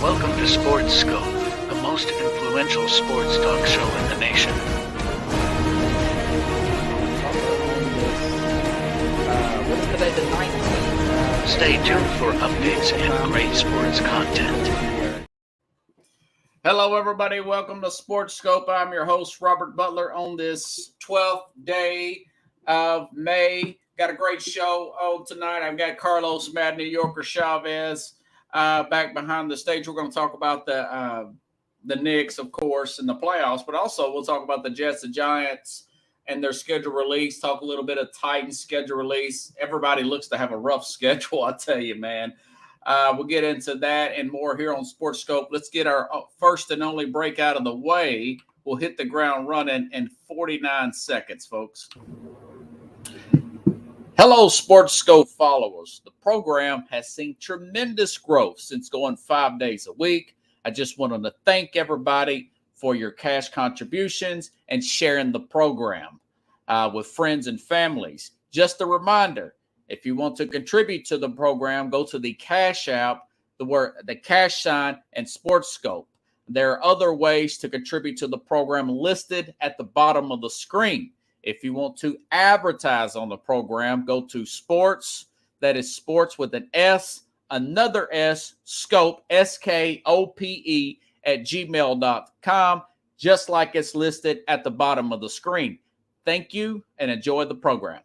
Welcome to Sports Scope, the most influential sports talk show in the nation. What's today, the 19th? Stay tuned for updates and great sports content. Hello, everybody. Welcome to Sports Scope. I'm your host, Robert Butler, on this 12th day of May. Got a great show tonight. I've got Carlos Mad New Yorker Chavez back behind the stage. We're going to talk about the Knicks, of course, and the playoffs, but also we'll talk about the Jets, the Giants, and their schedule release. Talk a little bit of Titans schedule release. Everybody looks to have a rough schedule, I tell you, man. We'll get into that and more here on Sports Scope. Let's get our first and only break out of the way. We'll hit the ground running in 49 seconds, folks. Hello, Sports Scope followers. The program has seen tremendous growth since going 5 days a week. I just wanted to thank everybody for your cash contributions and sharing the program with friends and families. Just a reminder, if you want to contribute to the program, go to the Cash App, the cash sign, and Sports Scope. There are other ways to contribute to the program listed at the bottom of the screen. If you want to advertise on the program, go to sports, that is sports with an S, another S, scope, SKOPE, at gmail.com, just like it's listed at the bottom of the screen. Thank you and enjoy the program.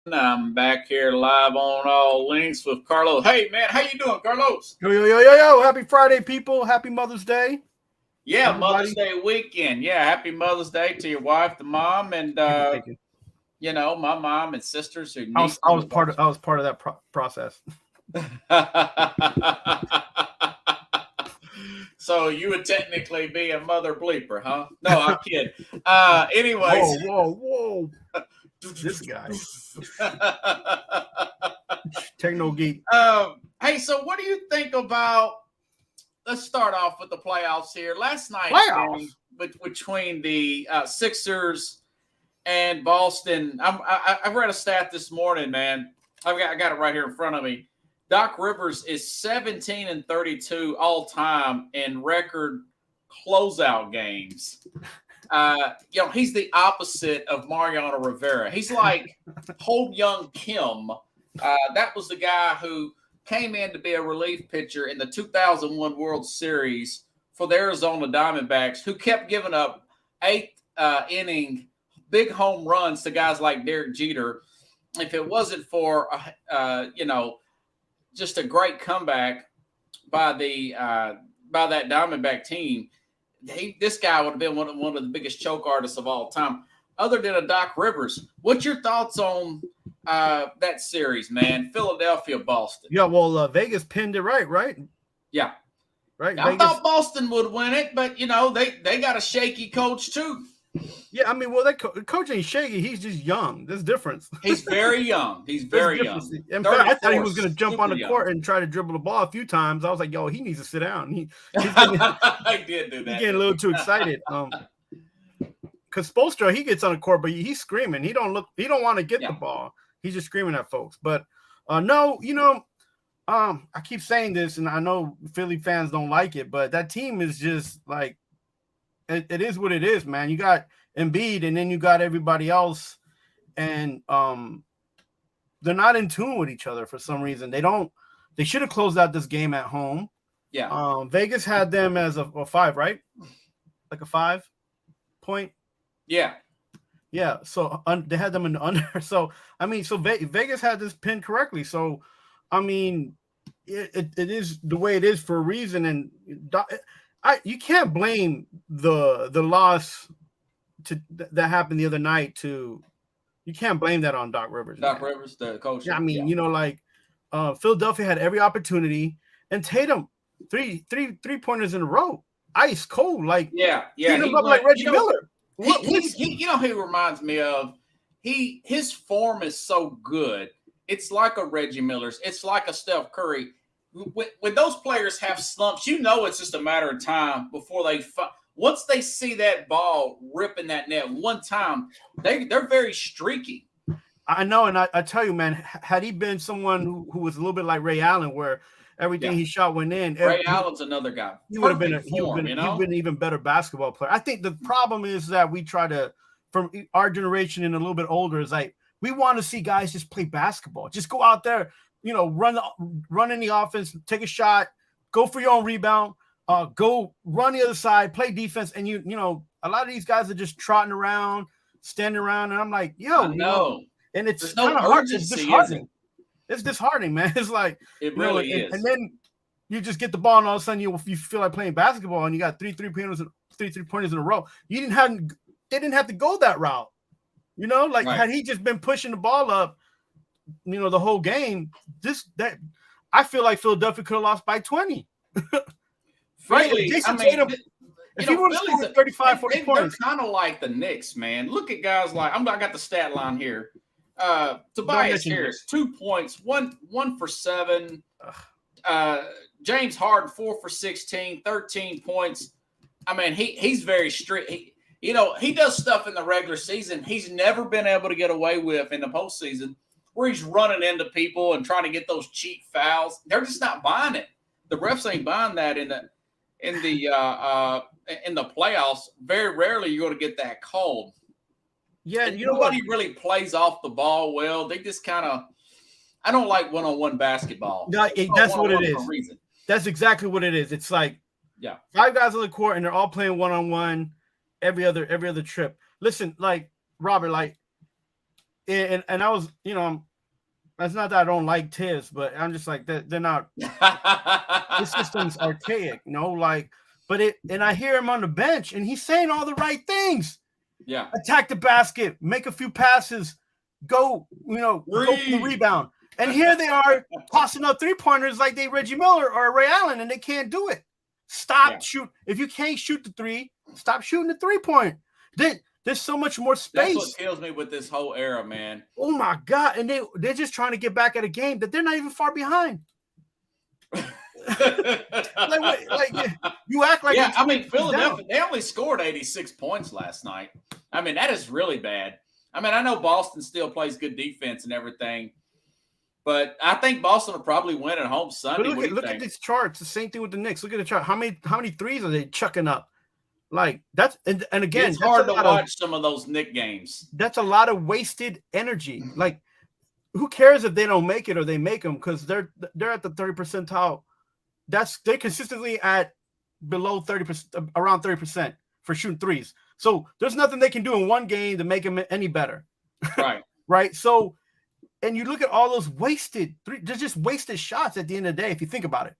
I'm back here live on All Links with Carlos. Hey, man, how you doing, Carlos? Yo. Happy Friday, people. Happy Mother's Day. Yeah, everybody. Mother's Day weekend. Yeah, happy Mother's Day to your wife, the mom, and you know, my mom and sisters. Who I was part of that process. So you would technically be a mother bleeper, huh? No, I'm kidding. Anyways. Whoa. This guy. Techno geek. Hey, so what do you think about? Let's start off with the playoffs here. Last night, between the Sixers and Boston, I read a stat this morning, man. I got it right here in front of me. Doc Rivers is 17-32 all time in record closeout games. He's the opposite of Mariano Rivera. He's like Ho Young Kim. That was the guy who came in to be a relief pitcher in the 2001 World Series for the Arizona Diamondbacks, who kept giving up 8-inning big home runs to guys like Derek Jeter. If it wasn't for, just a great comeback by that Diamondback team, this guy would have been one of the biggest choke artists of all time. Other than a Doc Rivers, what's your thoughts on that series, man? Philadelphia, Boston. Yeah, well, Vegas pinned it right? Yeah. Right. I thought Boston would win it, but, they got a shaky coach, too. Yeah, I mean, well, that coach ain't shaky. He's just young. There's difference. He's very young. In fact, I thought he was going to jump on the court and try to dribble the ball a few times. I was like, yo, he needs to sit down. I did do that. He's getting a little too excited. Because Spoelstra, he gets on the court, but he's screaming. He don't want to get the ball. He's just screaming at folks. But I keep saying this, and I know Philly fans don't like it, but that team is just like, it is what it is, man. You got Embiid, and then you got everybody else, and they're not in tune with each other for some reason. They should have closed out this game at home. Yeah. Vegas had them as a 5, right? Like a 5 point. Yeah. Yeah. So they had them in the under. So Vegas had this pinned correctly. So I mean, it is the way it is for a reason, and you can't blame the loss that happened the other night you can't blame that on Doc Rivers. Rivers, the coach. Yeah, I mean, Philadelphia had every opportunity, and Tatum three pointers in a row, ice cold, like yeah. He up like Reggie Miller. He reminds me of his form is so good. It's like a Reggie Miller's. It's like a Steph Curry. When those players have slumps, it's just a matter of time before once they see that ball ripping that net one time, they're very streaky. I know, and I tell you, man, had he been someone who was a little bit like Ray Allen, where everything he shot went in, Ray Allen's another guy. He would have been an even better basketball player. I think the problem is that we try to, from our generation and a little bit older, is like we want to see guys just play basketball, just go out there, run in the offense, take a shot, go for your own rebound, go run the other side, play defense, and a lot of these guys are just trotting around, standing around, and I'm like, and it's kind of hard. It's disheartening. It's disheartening, man. It's like it really is. And then you just get the ball, and all of a sudden you feel like playing basketball, and you got three three-pointers in a row. They didn't have to go that route. Had he just been pushing the ball up, the whole game, I feel like Philadelphia could have lost by 20. Right? Jason Tatum. If he would have scored 35, 40 points. They're kind of like the Knicks, man. Look at guys like I got the stat line here. Tobias Harris, 2 points, one for 7. James Harden, 4 for 16, 13 points. I mean, he's very strict. He does stuff in the regular season he's never been able to get away with in the postseason, where he's running into people and trying to get those cheap fouls. They're just not buying it. The refs ain't buying that in the playoffs. Very rarely you're going to get that called. Yeah, nobody really plays off the ball well. They just kind of. I don't like one-on-one basketball. No, that's what it is. That's exactly what it is. It's like 5 guys on the court and they're all playing one-on-one every other trip. Listen, like Robert, and I was, that's not that I don't like Tibbs, but I'm just like they're not. The system's archaic, and I hear him on the bench and he's saying all the right things. Yeah, attack the basket, make a few passes, go for the rebound. And here they are tossing up 3-pointers like they Reggie Miller or Ray Allen, and they can't do it. Stop shoot. If you can't shoot the 3, stop shooting the 3-point. There's so much more space. That's what kills me with this whole era, man. Oh my God! And they're just trying to get back at a game that they're not even far behind. You act like I mean, Philadelphia, they only scored 86 points last night. I mean, that is really bad. I mean, I know Boston still plays good defense and everything, but I think Boston will probably win at home Sunday. Look at these charts. The same thing with the Knicks. Look at the chart. How many threes are they chucking up? Like that's and again, it's hard to watch some of those Knicks games. That's a lot of wasted energy. Like, who cares if they don't make it or they make them, because they're at the 30th percentile. They're consistently at below 30%, around 30% for shooting threes. So there's nothing they can do in one game to make them any better. Right. Right. So, and you look at all those wasted they're just wasted shots at the end of the day. If you think about it,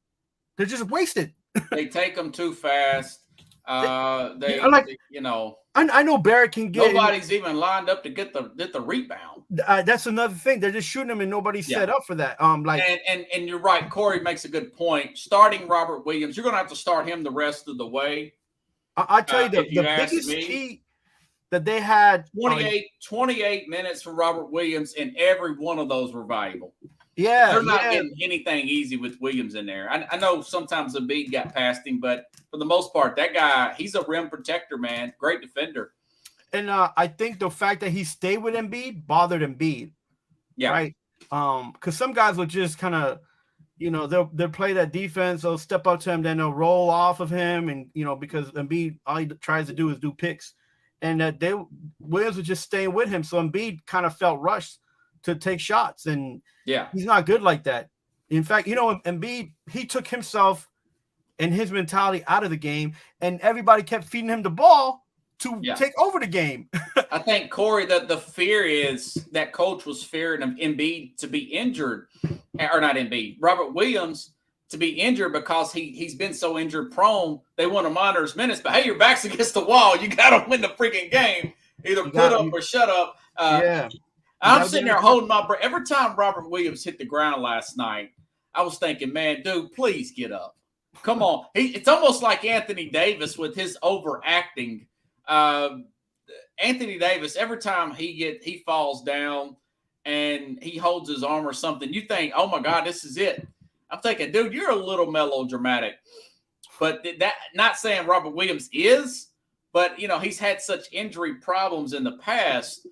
they're just wasted. They take them too fast. I know Barrett can get. Nobody's even lined up to get the rebound. That's another thing. They're just shooting them, and nobody's set up for that. And you're right. Corey makes a good point. Starting Robert Williams, you're going to have to start him the rest of the way. I tell you, the biggest key that they had 28 minutes from Robert Williams, and every one of those were valuable. Yeah, they're not getting anything easy with Williams in there. I know sometimes Embiid got past him, but for the most part, that guy, he's a rim protector, man. Great defender. And I think the fact that he stayed with Embiid bothered Embiid. Yeah. Right. Because some guys will just kind of, they'll play that defense. They'll step up to him, then they'll roll off of him, and because Embiid, all he tries to do is do picks, and Williams was just staying with him. So Embiid kind of felt rushed to take shots, and he's not good like that. In fact, Embiid, he took himself and his mentality out of the game, and everybody kept feeding him the ball to take over the game. I think, Corey, that the fear is that coach was fearing Embiid to be injured, or not Embiid, Robert Williams to be injured, because he's been so injured prone. They want to monitor his minutes, but hey, your back's against the wall. You got to win the freaking game. Either put up or shut up. I'm sitting there holding my breath. Every time Robert Williams hit the ground last night, I was thinking, man, dude, please get up. Come on. It's almost like Anthony Davis with his overacting. Anthony Davis, every time he falls down and he holds his arm or something, you think, oh my God, this is it. I'm thinking, dude, you're a little melodramatic. But that, not saying Robert Williams is, but he's had such injury problems in the past.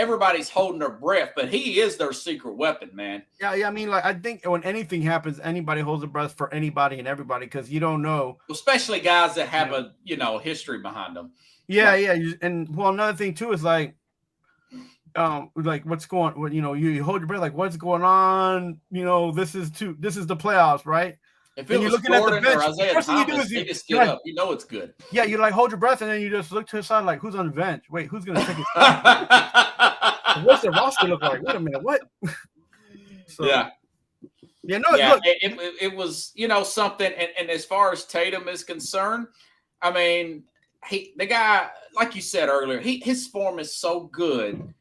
everybody's holding their breath, but he is their secret weapon, man. Yeah. I mean, like I think when anything happens, anybody holds their breath for anybody and everybody because you don't know, especially guys that have a history behind them. Yeah, and well, another thing too is like what's going, you hold your breath, like what's going on? This is the playoffs, right? If it was looking Jordan at the bench, or Isaiah Thomas, you just get up. It's good. Yeah, you like hold your breath and then you just look to the side like, who's on the bench? Wait, who's gonna take his spot? What's the roster look like? Wait a minute, what? Look, it was something. And as far as Tatum is concerned, I mean, the guy, like you said earlier, his form is so good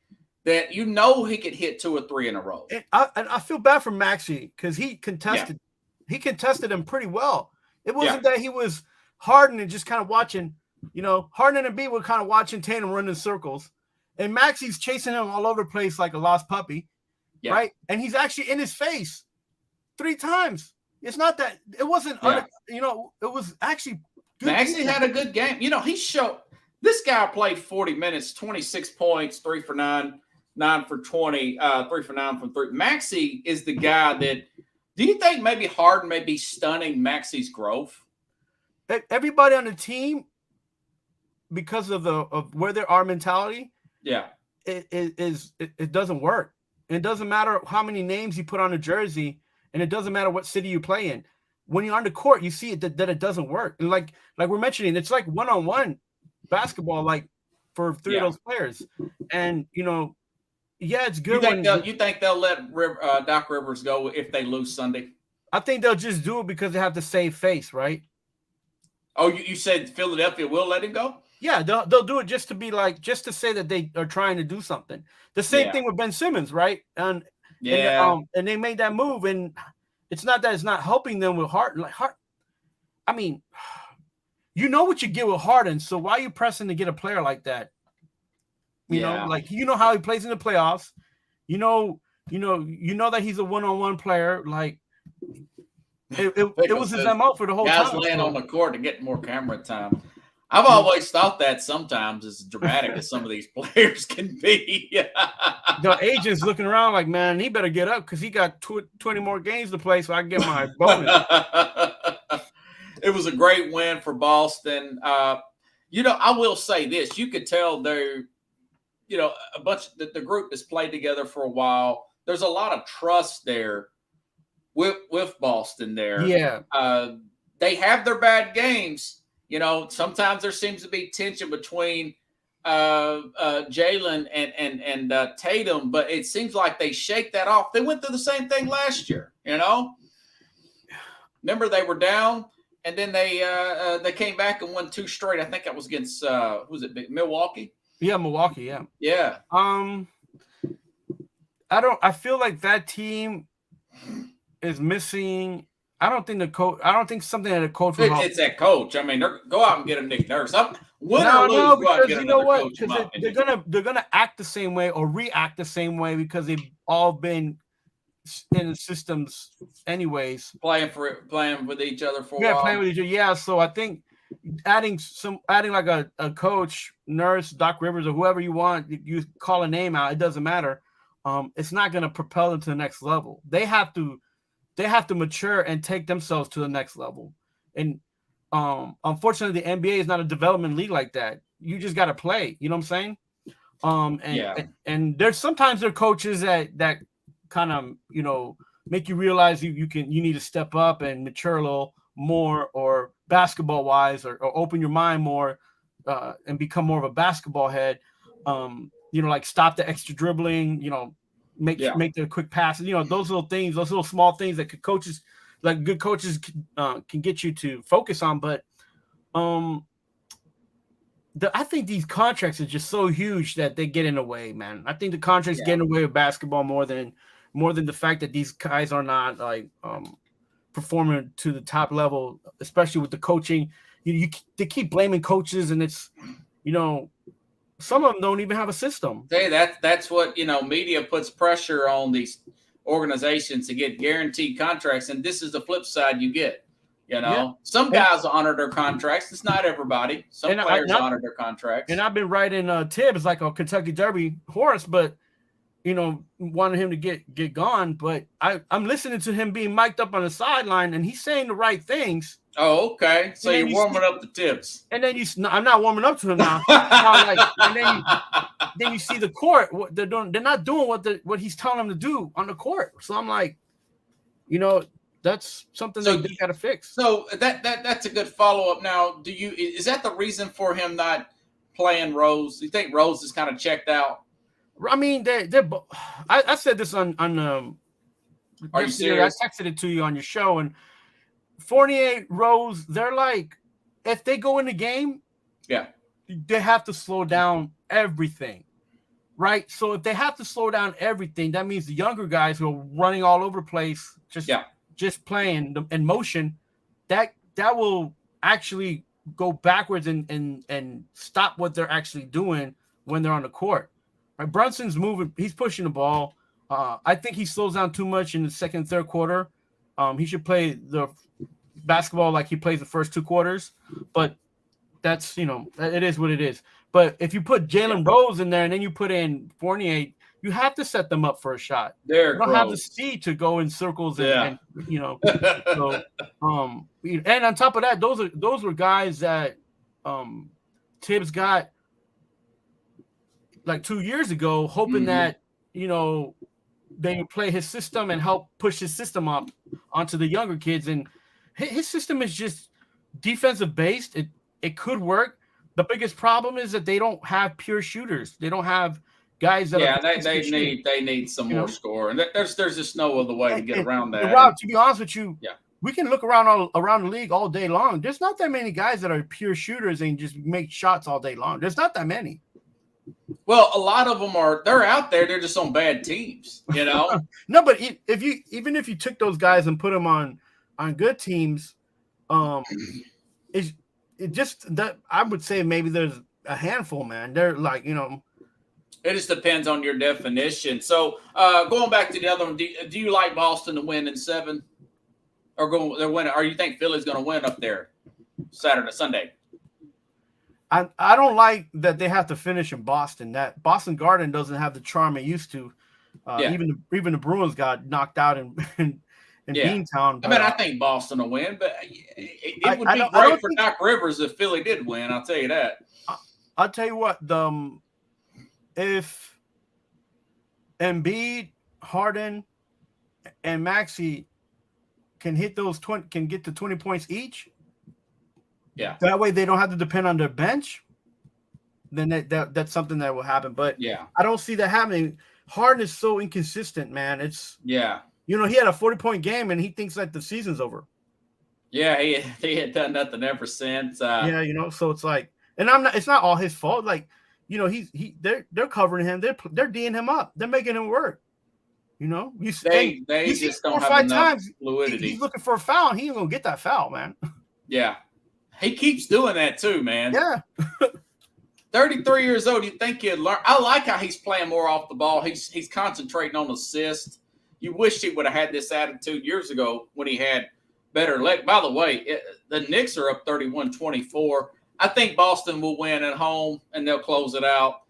that he could hit 2 or 3 in a row. And I feel bad for Maxey because he contested. Yeah. He contested him pretty well. It wasn't that he was Harden and just kind of watching, Harden and Embiid were kind of watching Tatum run in circles. And Maxey's chasing him all over the place like a lost puppy, right? And he's actually in his face 3 times. It's not that – it wasn't it was actually good. Maxey had a good game. He showed – this guy played 40 minutes, 26 points, 3 for 9, 9 for 20, 3 for 9 from 3. Maxey is the guy that – do you think maybe Harden may be stunning Maxey's growth? Everybody on the team, because of where they are mentality, it doesn't work. It doesn't matter how many names you put on a jersey, and it doesn't matter what city you play in. When you're on the court, you see that it doesn't work. And like we're mentioning, it's like one-on-one basketball, like for 3 of those players, and it's good. You think they'll let Doc Rivers go if they lose Sunday? I think they'll just do it because they have to save face, right? Oh, you said Philadelphia will let him go? Yeah, they'll do it just to say that they are trying to do something. The same thing with Ben Simmons, right? And they made that move, and it's not that it's not helping them with Harden. I mean, what you get with Harden, so why are you pressing to get a player like that? How he plays in the playoffs. You know that he's a one-on-one player. Like it was his MO for the whole time. Guys laying on the court to get more camera time. I've always thought that sometimes as dramatic as some of these players can be. The agent's looking around like, man, he better get up because he got 20 more games to play so I can get my bonus. It was a great win for Boston. I will say this. You could tell they're a bunch that the group has played together for a while. There's a lot of trust there with Boston there. Yeah. They have their bad games. Sometimes there seems to be tension between Jalen and Tatum, but it seems like they shake that off. They went through the same thing last year, Remember they were down and then they came back and won 2 straight. I think that was against Milwaukee? Yeah, Milwaukee, yeah. Yeah. I feel like that team is missing. I don't think something that a coach will help. It's that coach. I mean, go out and get a Nick Nurse. Because they're gonna act the same way or react the same way because they've all been in the systems anyways. Playing with each other for a while. Playing with each other. Yeah, so I think adding like a coach, Nurse, Doc Rivers, or whoever you want, you call a name out, it doesn't matter. It's not going to propel them to the next level. They have to mature and take themselves to the next level. And unfortunately, the NBA is not a development league like that. You just got to play. You know what I'm saying? And there's sometimes there are coaches that kind of make you realize you need to step up and mature a little more, or basketball wise, or open your mind more and become more of a basketball head. Like stop the extra dribbling, make the quick passes, those little things, those little small things that good coaches can get you to focus on. But I think these contracts are just so huge that they get in the way, man. I think the contracts get in the way of basketball more than the fact that these guys are not like performing to the top level, especially with the coaching. They keep blaming coaches, and it's some of them don't even have a system. Hey, that's what media puts pressure on these organizations to get guaranteed contracts, and this is the flip side you get. You know, Yeah. some guys honor their contracts. It's not everybody. Some players honor their contracts. And I've been writing Tibbs like a Kentucky Derby horse, but wanted him to get gone. But I'm listening to him being mic'd up on the sideline, and he's saying the right things. Oh, okay. So you're warming up the Tibbs. And then I'm not warming up to him now. Then you see the court. What they're doing, they're not doing what he's telling them to do on the court. So I'm like, that's something that you got to fix. So that's a good follow up. Now, is that the reason for him not playing Rose? You think Rose is kind of checked out? I mean, I said this on Are you serious? I texted it to you on your show, and Fournier, Rose, they're like, if they go in the game, they have to slow down everything, right? So if they have to slow down everything, that means the younger guys who are running all over the place, just playing in motion, that will actually go backwards and stop what they're actually doing when they're on the court. Right? Brunson's moving, he's pushing the ball. I think he slows down too much in the second, third quarter. He should play the basketball like he plays the first 2 quarters, but that's, it is what it is. But if you put Jalen Rose in there and then you put in Fournier, you have to set them up for a shot. You don't have the speed to go in circles and so and on top of that, those were guys that Tibbs got like 2 years ago, hoping that they would play his system and help push his system up onto the younger kids. And his system is just defensive based. It could work. The biggest problem is that they don't have pure shooters. They don't have guys that they need some more score. And there's just no other way to get around that. Rob, to be honest with you, we can look around the league all day long. There's not that many guys that are pure shooters and just make shots all day long. There's not that many. Well, a lot of them they're out there. They're just on bad teams, No, but even if you took those guys and put them on good teams, it just that I would say maybe there's a handful, man. They're like, It just depends on your definition. So going back to the other one, do you like Boston to win in 7? Or you think Philly's going to win up there Sunday? I don't like that they have to finish in Boston. That Boston Garden doesn't have the charm it used to. Even the Bruins got knocked out in Beantown. But, I think Boston will win, but it would be great for Doc Rivers if Philly did win. I'll tell you that. I'll tell you what. If Embiid, Harden, and Maxey can hit can get to 20 points each. Yeah. That way they don't have to depend on their bench. Then that's something that will happen. But I don't see that happening. Harden is so inconsistent, man. He had a 40-point game and he thinks like the season's over. Yeah, he had done nothing ever since. So it's like, and it's not all his fault. Like, they're covering him. They're D'ing him up. They're making him work. They just don't have enough fluidity. He's looking for a foul. He ain't gonna get that foul, man. Yeah. He keeps doing that too, man. Yeah. 33 years old, you think he'd learn. I like how he's playing more off the ball. He's concentrating on assists. You wish he would have had this attitude years ago when he had better leg. By the way, the Knicks are up 31-24. I think Boston will win at home, and they'll close it out.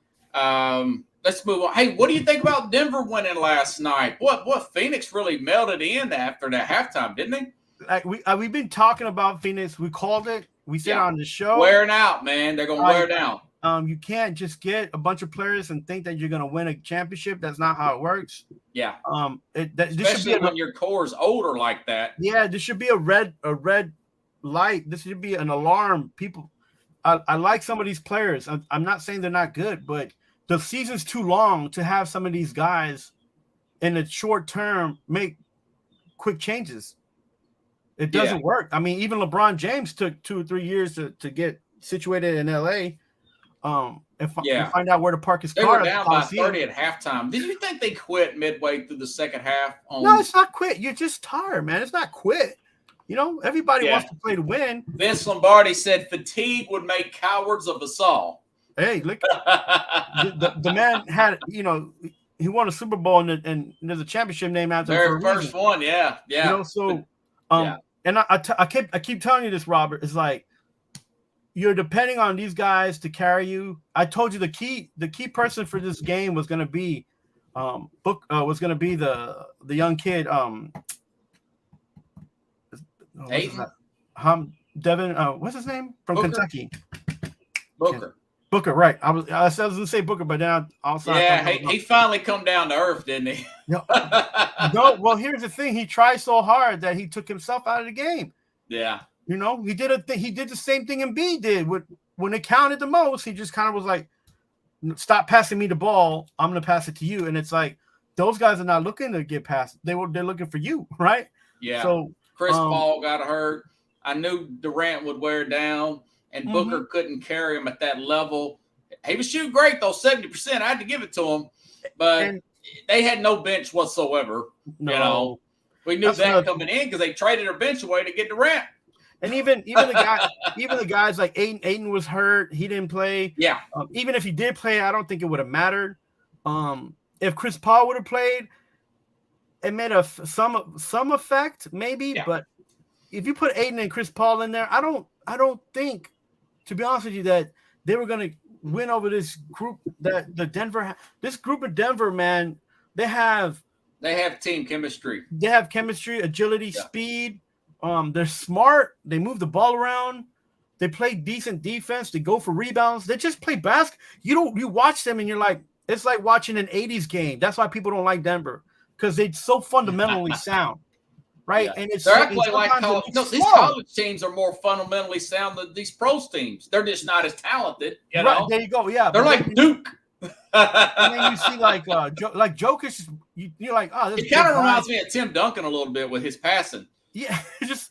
Let's move on. Hey, what do you think about Denver winning last night? What Phoenix really melted in after that halftime, didn't they? Like we've been talking about Phoenix. We called it. We said on the show. Wearing out, man. They're going to wear down. You can't just get a bunch of players and think that you're going to win a championship. That's not how it works. Yeah. Especially when your core's older like that. Yeah, this should be a red light. This should be an alarm. People, I like some of these players. I'm not saying they're not good, but the season's too long to have some of these guys in the short term make quick changes. It doesn't work. I mean, even LeBron James took 2 or 3 years to get situated in LA. And find out where to park his car. They were down by 30 at halftime. Did you think they quit midway through the second half? No, it's not quit. You're just tired, man. It's not quit. Everybody wants to play to win. Vince Lombardi said fatigue would make cowards of us all. Hey, look, the man had, he won a Super Bowl and there's a championship named after him. Their first one, yeah. and I keep telling you this, Robert, is like you're depending on these guys to carry you. I told you the key person for this game was going to be was going to be the young kid Devin what's his name from Booker? Kentucky. Booker, right. I was going to say Booker, but then also he finally come down to earth, didn't he? No, well, here's the thing. He tried so hard that he took himself out of the game. Yeah. You know, he did the same thing Embiid did when it counted the most. He just kind of was like, "Stop passing me the ball. I'm going to pass it to you." And it's like those guys are not looking to get past. They're looking for you, right? Yeah. So Chris Paul got hurt. I knew Durant would wear down, and Booker couldn't carry him at that level. He was shooting great though, 70%. I had to give it to him, but they had no bench whatsoever. No. You know, we knew that coming in because they traded their bench away to get Durant. And even the guys like Aiden was hurt. He didn't play. Yeah. Even if he did play, I don't think it would have mattered. If Chris Paul would have played, it made some effect maybe. Yeah. But if you put Aiden and Chris Paul in there, I don't think, to be honest with you, that they were going to win over this group this group of Denver, man. They have team chemistry. They have chemistry, agility, speed. They're smart. They move the ball around. They play decent defense. They go for rebounds. They just play basketball. You watch them and you're like, it's like watching an 80s game. That's why people don't like Denver, because they're so fundamentally sound. Right. Yeah. And they're actually like college. These college teams are more fundamentally sound than these pros teams. They're just not as talented. You know? There you go. Yeah. They're like Duke. And then you see like Jokic, you're like, oh, this it kind of reminds me of Tim Duncan a little bit with his passing. Yeah, he just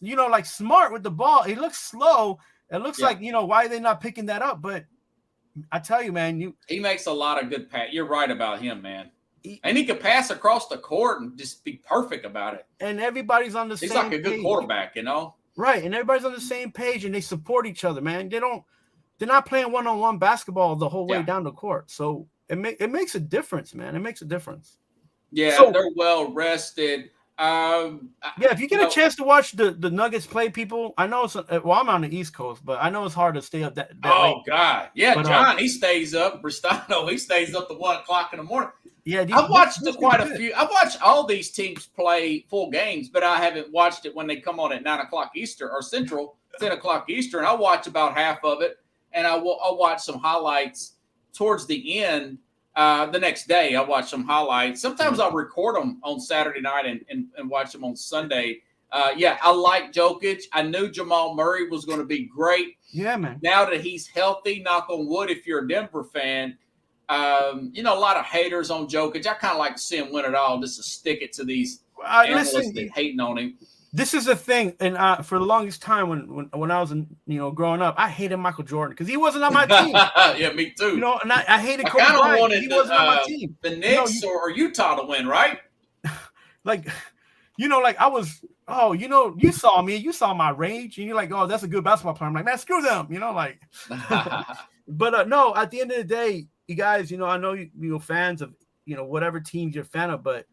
like smart with the ball. He looks slow. It looks like, why are they not picking that up? But I tell you, man, he makes a lot of good pass. You're right about him, man. And he could pass across the court and just be perfect about it. And everybody's on the same page. He's like a good quarterback, you know? Right, and everybody's on the same page, and they support each other, man. They're not playing one-on-one basketball the whole way down the court. So it makes a difference, man. It makes a difference. Yeah, so, they're well rested. If you get a chance to watch the Nuggets play, people, I know I'm on the East Coast, but I know it's hard to stay up that late. God. Yeah, but, John, he stays up. Bristano, he stays up to 1 o'clock in the morning. Yeah, I've watched quite a few. I've watched all these teams play full games, but I haven't watched it when they come on at 9 o'clock Eastern or Central, 10 o'clock Eastern. I'll watch about half of it, and I'll watch some highlights towards the end. The next day, I'll watch some highlights. Sometimes I'll record them on Saturday night and watch them on Sunday. I like Jokic. I knew Jamal Murray was going to be great. Yeah, man. Now that he's healthy, knock on wood, if you're a Denver fan, a lot of haters on Jokic. I kind of like to see him win it all, just to stick it to these analysts that hating on him. This is the thing, and for the longest time when I was growing up, I hated Michael Jordan because he wasn't on my team. Yeah, me too. And I hated Kobe Bryant. He wasn't on my team. The Knicks or Utah to win, right? Like I was. Oh, you saw me. You saw my rage, and you're like, oh, that's a good basketball player. I'm like, man, screw them. But no. At the end of the day, you guys, I know you're fans of whatever teams you're a fan of, but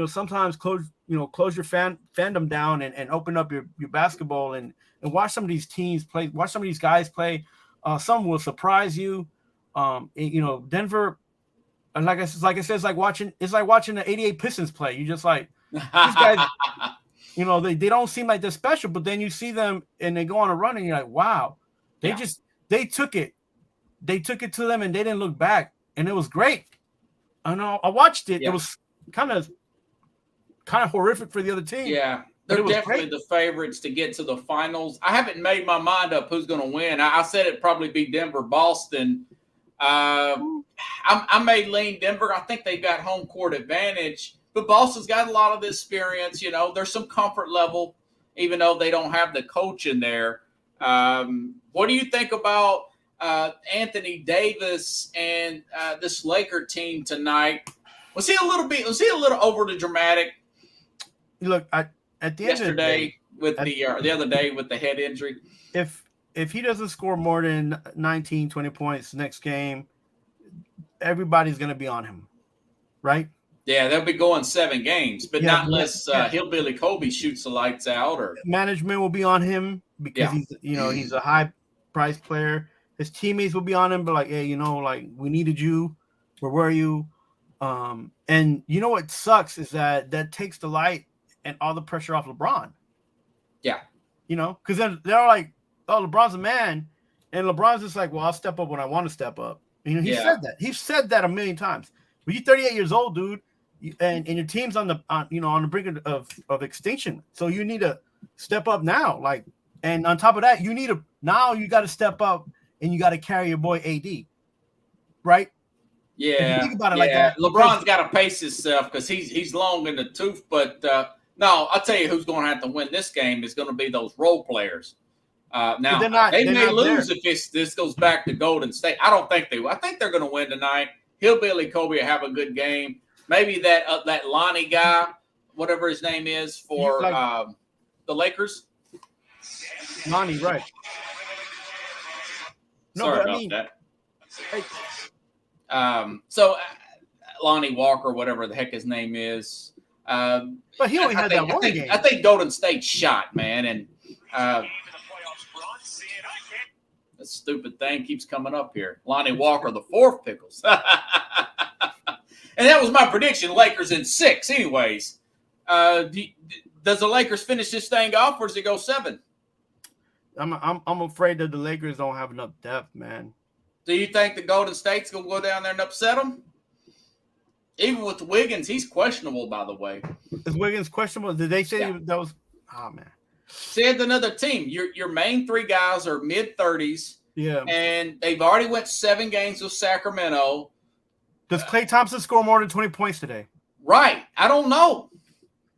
sometimes close your fandom down and open up your basketball and watch some of these teams play, watch some of these guys play. Some will surprise you. Denver, like I said, it's like watching the 88 Pistons play. You just like these guys, they don't seem like they're special, but then you see them and they go on a run and you're like, wow, they took it to them and they didn't look back, and it was great. I know I watched it. Yeah. It was kind of horrific for the other team. Yeah, they're definitely the favorites to get to the finals. I haven't made my mind up who's going to win. I said it'd probably be Denver, Boston. I may lean Denver. I think they've got home court advantage, but Boston's got a lot of experience. There's some comfort level, even though they don't have the coach in there. What do you think about Anthony Davis and this Laker team tonight? Was he a little overly dramatic? Look, at the end of the day, the other day with the head injury, if he doesn't score more than 19, 20 points next game, everybody's going to be on him, right? Yeah, they'll be going 7 games, but Yeah, not but unless yeah. Hillbilly Kobe shoots the lights out. Or Management will be on him because he's a high price player. His teammates will be on him, but like, hey, like we needed you. Where were you? And you know what sucks is that takes the light and all the pressure off LeBron. Yeah. Because then they're like, oh, LeBron's a man, and LeBron's just like, well, I'll step up when I want to step up. He said that. He's said that a million times. But you're 38 years old, dude, and your team's on the brink of extinction. So you need to step up now. Like, and on top of that, you got to step up and you got to carry your boy AD, right? Yeah, think about it like that, LeBron's got to pace himself because he's long in the tooth. But no, I'll tell you who's going to have to win this game is going to be those role players. Now they may lose if this goes back to Golden State. I don't think they will. I think they're going to win tonight. Hillbilly Kobe will have a good game. Maybe that Lonnie guy, whatever his name is, for the Lakers. Lonnie, right? Sorry about that. So Lonnie Walker, whatever the heck his name is. But he only had that one game. I think Golden State shot, man, and this stupid thing keeps coming up here. Lonnie Walker, the fourth Pickles. And that was my prediction, Lakers in 6 anyways. Does the Lakers finish this thing off, or does it go 7? I'm afraid that the Lakers don't have enough depth, man. Do you think the Golden State's going to go down there and upset them? Even with Wiggins, he's questionable, by the way. Is Wiggins questionable? Did they say that was – oh, man. Said another team. Your main 3 guys are mid-30s. Yeah. And they've already went 7 games with Sacramento. Does Klay Thompson score more than 20 points today? Right. I don't know.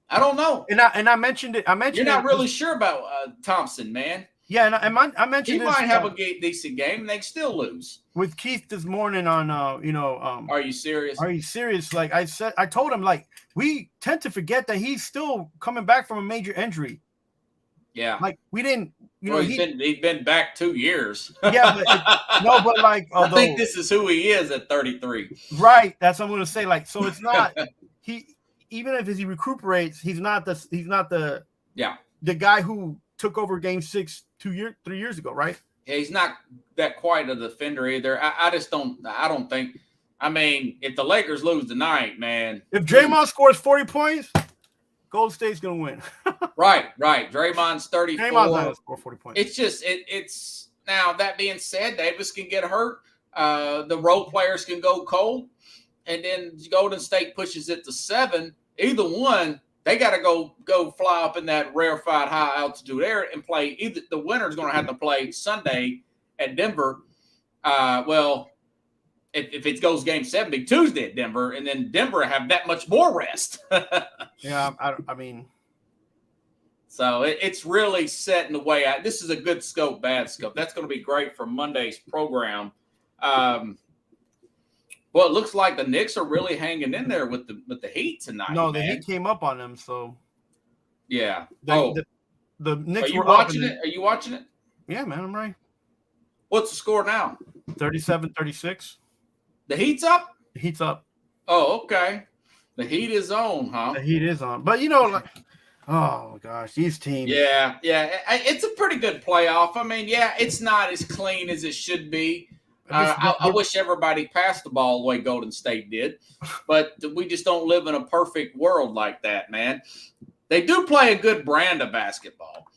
And I mentioned it. You're not really sure about Thompson, man. Yeah, and I mentioned he might have a decent game, and they still lose. With Keith this morning on, Are you serious? Are you serious? Like I told him, like, we tend to forget that he's still coming back from a major injury. Yeah. Like, we didn't, he's been back 2 years. Yeah, but like, I think this is who he is at 33. Right. That's what I'm going to say. Like, so it's not, even if he recuperates, he's not the guy who took over game 6 3 years ago, right? Yeah, he's not that quite a defender either. I don't think. I mean, if the Lakers lose tonight, man. If Draymond scores 40 points, Golden State's gonna win. Right. Draymond's 34. Draymond's not gonna score 40 points. It's just it's now. That being said, Davis can get hurt. The role players can go cold, and then Golden State pushes it to 7. Either one. They got to go fly up in that rarefied high altitude air and play. Either the winner's going to have to play Sunday at Denver. Well, if it goes game 7, be Tuesday at Denver, and then Denver have that much more rest. Yeah, I mean. So it's really set in the way. This is a good scope, bad scope. That's going to be great for Monday's program. Well, it looks like the Knicks are really hanging in there with the Heat tonight. No, the Heat came up on them, so yeah. The Knicks were watching it? Are you watching it? Yeah, man, I'm right. What's the score now? 37-36. The Heat's up? The Heat's up. Oh, okay. The Heat is on, huh? The Heat is on. But, like, oh, gosh, these teams. Yeah. It's a pretty good playoff. I mean, yeah, it's not as clean as it should be. I wish everybody passed the ball the way Golden State did, but we just don't live in a perfect world like that, man. They do play a good brand of basketball.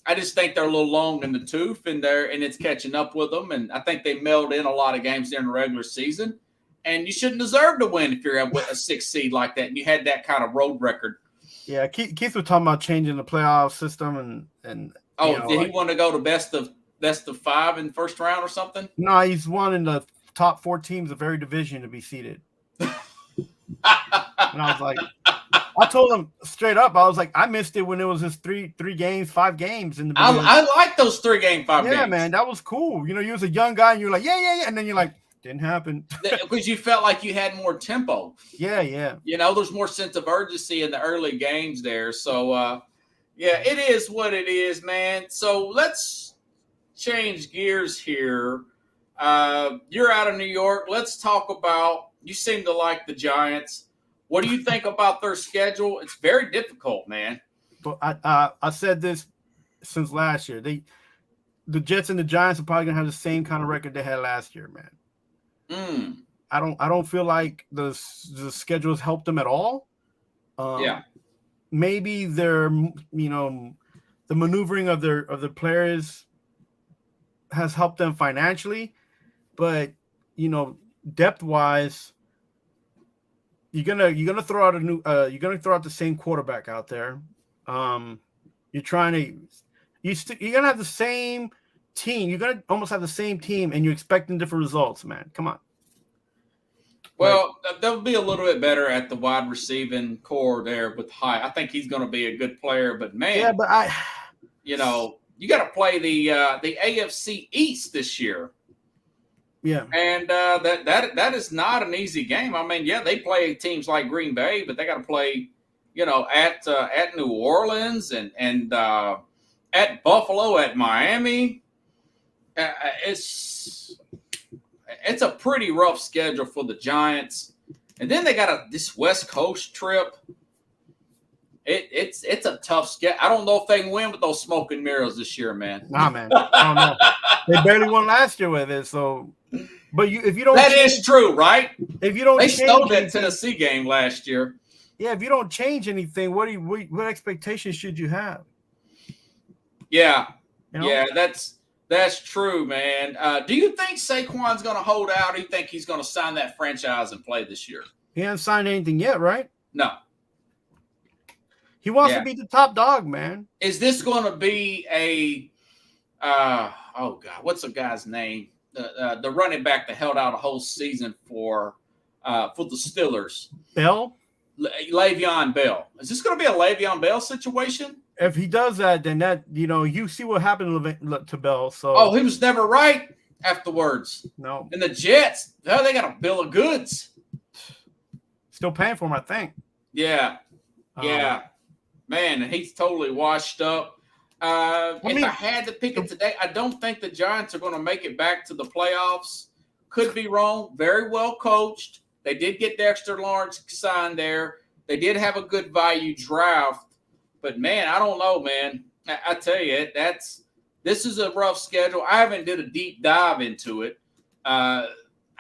I just think they're a little long in the tooth, and it's catching up with them. And I think they mailed in a lot of games during the regular season. And you shouldn't deserve to win if you're a 6 seed like that, and you had that kind of road record. Yeah, Keith was talking about changing the playoff system, and did he want to go to best of 5 in the first round or something? No, he's wanting the top 4 teams of every division to be seeded. And I was like, I told him straight up, I was like, I missed it when it was just 3 games, 5 games in the beginning. I like those 3 game, 5 games. Yeah, man, that was cool. You was a young guy, and you're like, yeah, and then you're like, didn't happen. Because you felt like you had more tempo. Yeah. There's more sense of urgency in the early games there. So, it is what it is, man. So let's change gears here. You're out of New York. Let's talk about, you seem to like the Giants. What do you think about their schedule? It's very difficult, man. But I said this since last year. The Jets and the Giants are probably gonna have the same kind of record they had last year, man. I don't feel like the schedules helped them at all. Maybe their the maneuvering of their players has helped them financially, but depth wise, you're gonna throw out the same quarterback out there. You're gonna have the same team. You're gonna almost have the same team, and you're expecting different results, man. Come on. Well, they'll be a little bit better at the wide receiving core there with Hyatt. I think he's going to be a good player, but man, yeah, but you got to play the AFC East this year. Yeah, and that is not an easy game. I mean, yeah, they play teams like Green Bay, but they got to play, at New Orleans and at Buffalo, at Miami. It's a pretty rough schedule for the Giants, and then they got this West Coast trip. It's a tough schedule. I don't know if they can win with those smoke and mirrors this year, man. Nah, man, I don't know. They barely won last year with it, so. But if you don't, that is true, right? If you don't, they stole that Tennessee game last year. Yeah, if you don't change anything, what expectations should you have? Yeah, yeah, that's true, man. Do you think Saquon's going to hold out? Or do you think he's going to sign that franchise and play this year? He hasn't signed anything yet, right? No. He wants to be the top dog, man. Is this going to be a oh God, what's the guy's name? The running back that held out a whole season for the Steelers. Bell? Le'Veon Bell. Is this going to be a Le'Veon Bell situation? If he does that, then you see what happened to Bell. So he was never right afterwards. No. And the Jets, they got a bill of goods. Still paying for him, I think. Yeah. Yeah. Man, he's totally washed up. If I had to pick it today, I don't think the Giants are going to make it back to the playoffs. Could be wrong. Very well coached. They did get Dexter Lawrence signed there. They did have a good value draft. But, man, I don't know, man. I tell you, this is a rough schedule. I haven't did a deep dive into it. I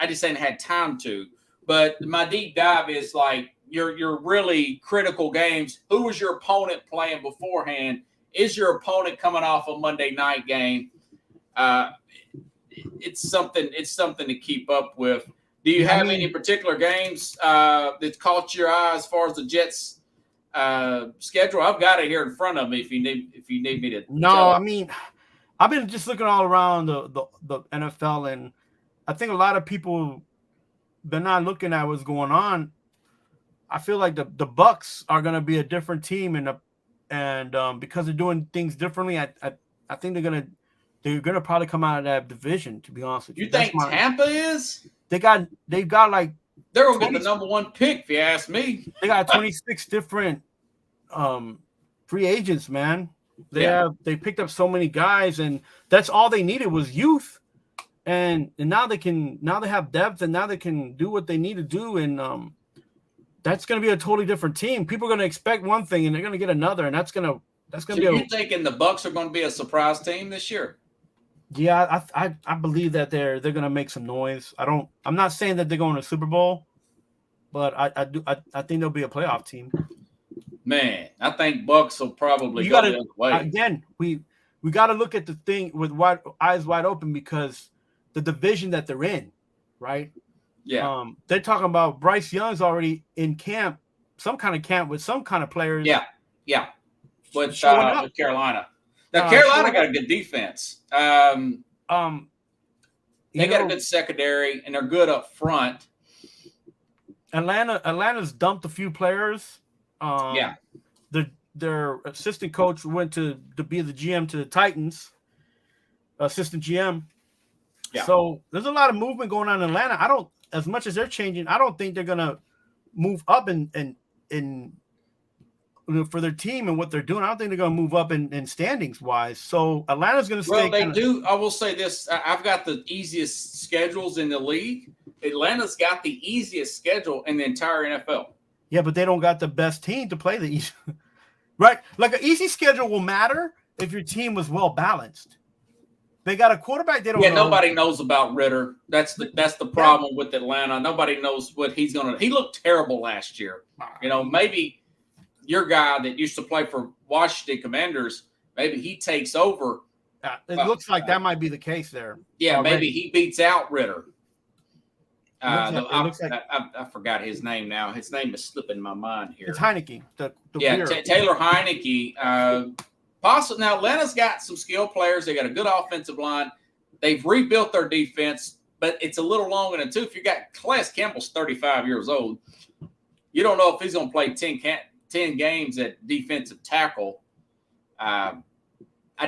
just ain't had time to. But my deep dive is like your really critical games. Who was your opponent playing beforehand? Is your opponent coming off a Monday night game? It's something to keep up with. Do you have any particular games that caught your eye as far as the Jets schedule? I've got it here in front of me if you need me to. No, I've been just looking all around the NFL, and I think a lot of people they're not looking at what's going on. I feel like the Bucks are going to be a different team, and because they're doing things differently, I think they're gonna probably come out of that division. To be honest with you, you think Tampa is? They've got like they're gonna get the number one pick if you ask me. They got 26 different free agents, man. They picked up so many guys, and that's all they needed was youth. And now they have depth, and now they can do what they need to do, and that's going to be a totally different team. People are going to expect one thing, and they're going to get another, and that's going to be. You thinking the Bucks are going to be a surprise team this year? Yeah, I believe that they're going to make some noise. I'm not saying that they're going to the Super Bowl, but I think they'll be a playoff team. Man, I think Bucks will probably go the other way. Again, we got to look at the thing with eyes wide open because the division that they're in, right? Yeah. They're talking about Bryce Young's already in camp, some kind of camp with some kind of players. Yeah. With Carolina. Now Carolina got a good defense. They got a good secondary, and they're good up front. Atlanta's dumped a few players. Their assistant coach went to be the GM to the Titans, assistant GM. Yeah. So there's a lot of movement going on in Atlanta. As much as they're changing, I don't think they're gonna move up in for their team and what they're doing. I don't think they're gonna move up in standings wise. So Atlanta's gonna stay. Well, they do. I will say this: I've got the easiest schedules in the league. Atlanta's got the easiest schedule in the entire NFL. Yeah, but they don't got the best team to play the East. Right? Like an easy schedule will matter if your team was well balanced. They got a quarterback they don't know. Nobody knows about Ritter. That's the problem with Atlanta. Nobody knows what he's going to – he looked terrible last year. Maybe your guy that used to play for Washington Commanders, maybe he takes over. It looks like that might be the case there. Yeah, already. Maybe he beats out Ritter. Looks like I forgot his name now. His name is slipping my mind here. it's Heineke. Taylor Heineke. Possibly now, Atlanta's got some skilled players. They got a good offensive line. They've rebuilt their defense, but it's a little long in the tooth. You got Calais Campbell's 35 years old. You don't know if he's going to play 10 games at defensive tackle. I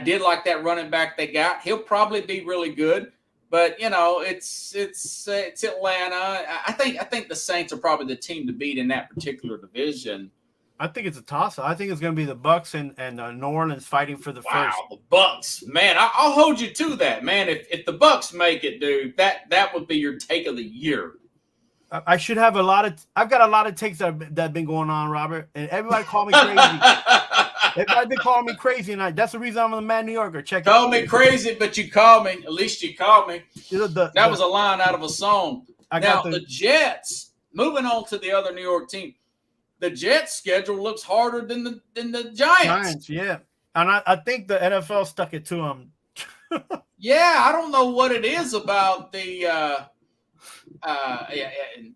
did like that running back they got. He'll probably be really good. But it's Atlanta. I think the Saints are probably the team to beat in that particular division. I think it's a toss-up. I think it's going to be the Bucks and New Orleans fighting for the first. Wow, the Bucks, man! I'll hold you to that, man. If the Bucks make it, dude, that would be your take of the year. I should have I've got a lot of takes that have been going on, Robert, and everybody call me crazy. Everybody been calling me crazy, and that's the reason I'm a Mad New Yorker. Call me crazy, but you call me. At least you called me. That was a line out of a song. The Jets. Moving on to the other New York team, the Jets' schedule looks harder than the Giants. Yeah, and I think the NFL stuck it to them. Yeah, I don't know what it is about the.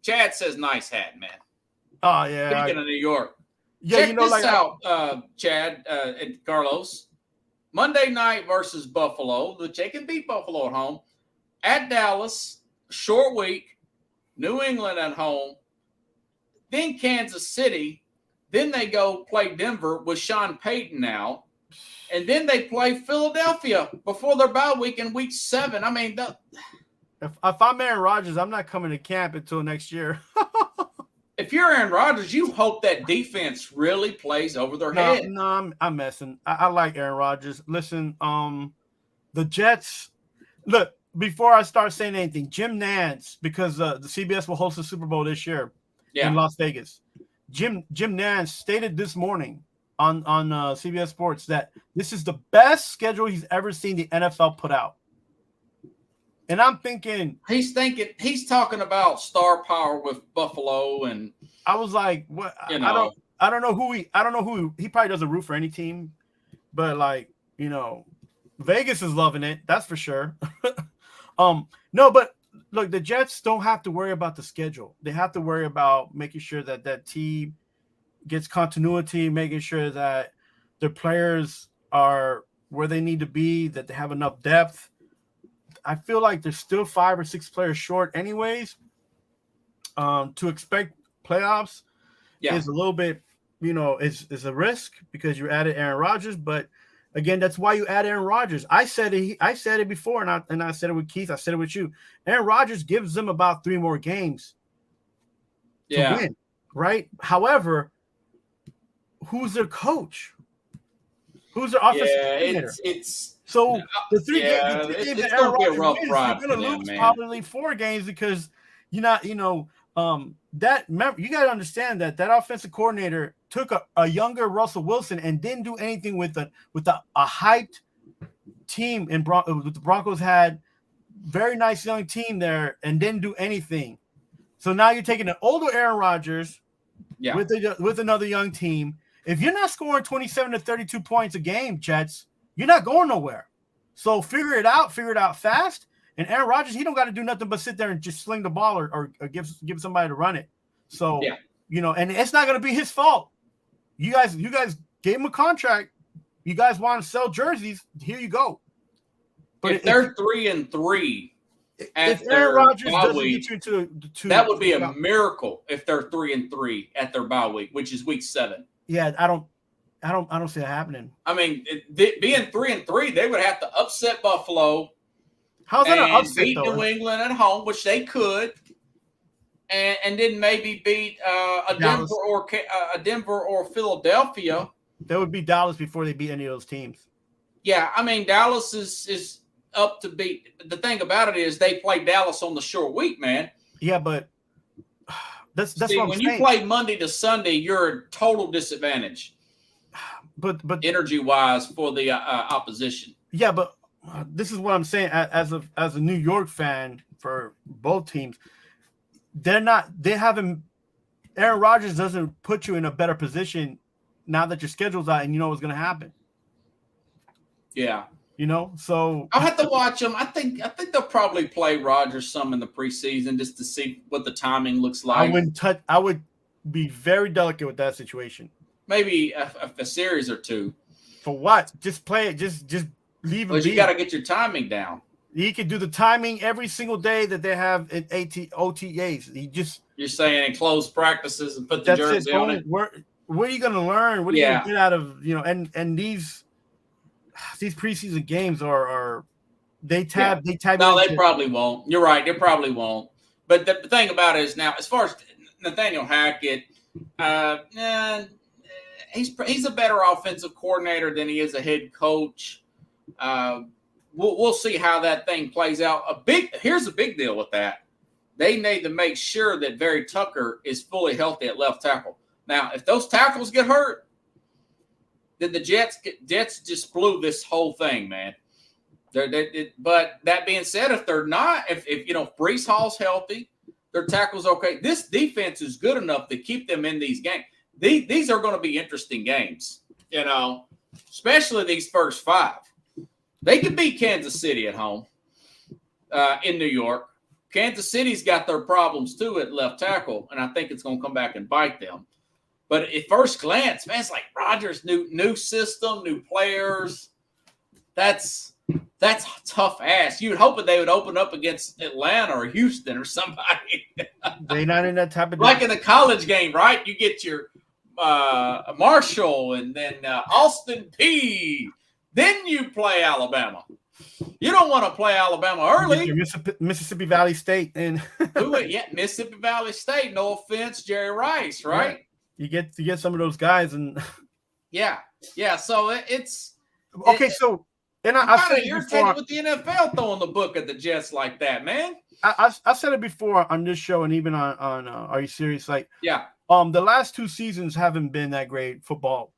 Chad says nice hat, man. Oh yeah. Speaking of New York. Yeah, Check this out, Chad and Carlos. Monday night versus Buffalo. The Jets can beat Buffalo at home. At Dallas, short week. New England at home. Then Kansas City. Then they go play Denver with Sean Payton now. And then they play Philadelphia before their bye week in week 7. I mean, if I'm Aaron Rodgers, I'm not coming to camp until next year. If you're Aaron Rodgers, you hope that defense really plays over their head. No, I'm messing. I like Aaron Rodgers. Listen, the Jets. Look, before I start saying anything, Jim Nantz, because the CBS will host the Super Bowl this year in Las Vegas. Jim Nantz stated this morning on CBS Sports that this is the best schedule he's ever seen the NFL put out. And I'm thinking he's talking about star power with Buffalo, and I was like, what? I don't know who he probably doesn't root for any team, but Vegas is loving it, that's for sure. No, but look, the Jets don't have to worry about the schedule. They have to worry about making sure that team gets continuity, making sure that their players are where they need to be, that they have enough depth. I feel like there's still 5 or 6 players short anyways. To expect playoffs is a little bit, is a risk because you added Aaron Rodgers. But again, that's why you add Aaron Rodgers. I said it before, and I said it with Keith. I said it with you. Aaron Rodgers gives them about 3 more games to win, right? However, who's their coach? Who's their offensive coordinator? So the 3 games that Aaron Rodgers wins, you're going to lose probably 4 games because you're not, remember, you got to understand that offensive coordinator took a younger Russell Wilson and didn't do anything with a hyped team. The Broncos had very nice young team there and didn't do anything. So now you're taking an older Aaron Rodgers with another young team. If you're not scoring 27 to 32 points a game, Jets, you're not going nowhere. So figure it out fast. And Aaron Rodgers, he don't got to do nothing but sit there and just sling the ball or give somebody to run it. So, and it's not going to be his fault. You guys gave him a contract. You guys want to sell jerseys. Here you go. But if they're 3-3, if Aaron Rodgers doesn't get you to that would be a miracle if they're 3-3 at their bye week, which is week 7. Yeah, I don't see that happening. I mean, being 3-3, they would have to upset Buffalo. How's that an upset, beat New England at home, which they could, and then maybe beat a Denver or Philadelphia. That would be Dallas before they beat any of those teams. Yeah, I mean, Dallas is up to beat. The thing about it is they play Dallas on the short week, man. Yeah, but That's See, what I'm when saying. you play Monday to Sunday, you're a total disadvantage. But energy wise for the opposition. Yeah, but this is what I'm saying. As a New York fan for both teams, they haven't. Aaron Rodgers doesn't put you in a better position now that your schedule's out and you know what's going to happen. Yeah, so I'll have to watch them. I think they'll probably play Rodgers some in the preseason just to see what the timing looks like. I would be very delicate with that situation. Maybe a series or two. For what? Just play it. Just leave him. But you got to get your timing down. He could do the timing every single day that they have in OTAs. You're saying in closed practices and put the jersey on it. Where are you going to learn? What are you going to get out of and these preseason games are they tab. No, they probably won't. You're right. They probably won't. But the thing about it is now, as far as Nathaniel Hackett, he's a better offensive coordinator than he is a head coach. We'll see how that thing plays out. Here's a big deal with that. They need to make sure that Barry Tucker is fully healthy at left tackle. Now, if those tackles get hurt, then the Jets just blew this whole thing, man. But that being said, if they're not, if Breece Hall's healthy, their tackle's okay. This defense is good enough to keep them in these games. These are going to be interesting games, especially these first 5. They could beat Kansas City at home in New York. Kansas City's got their problems too at left tackle, and I think it's going to come back and bite them. But at first glance, man, it's like Rodgers' new system, new players. That's a tough ass. You'd hope that they would open up against Atlanta or Houston or somebody. They're not in that type of like in a college game, right? You get your Marshall and then Austin Peay. Then you play Alabama. You don't want to play Alabama early. Mississippi Valley State and Mississippi Valley State. No offense, Jerry Rice, right? You get some of those guys and yeah. So it's okay. So and I said it irritated with the NFL throwing the book at the Jets like that, man. I said it before on this show and even on Are You Serious? Like the last 2 seasons haven't been that great football.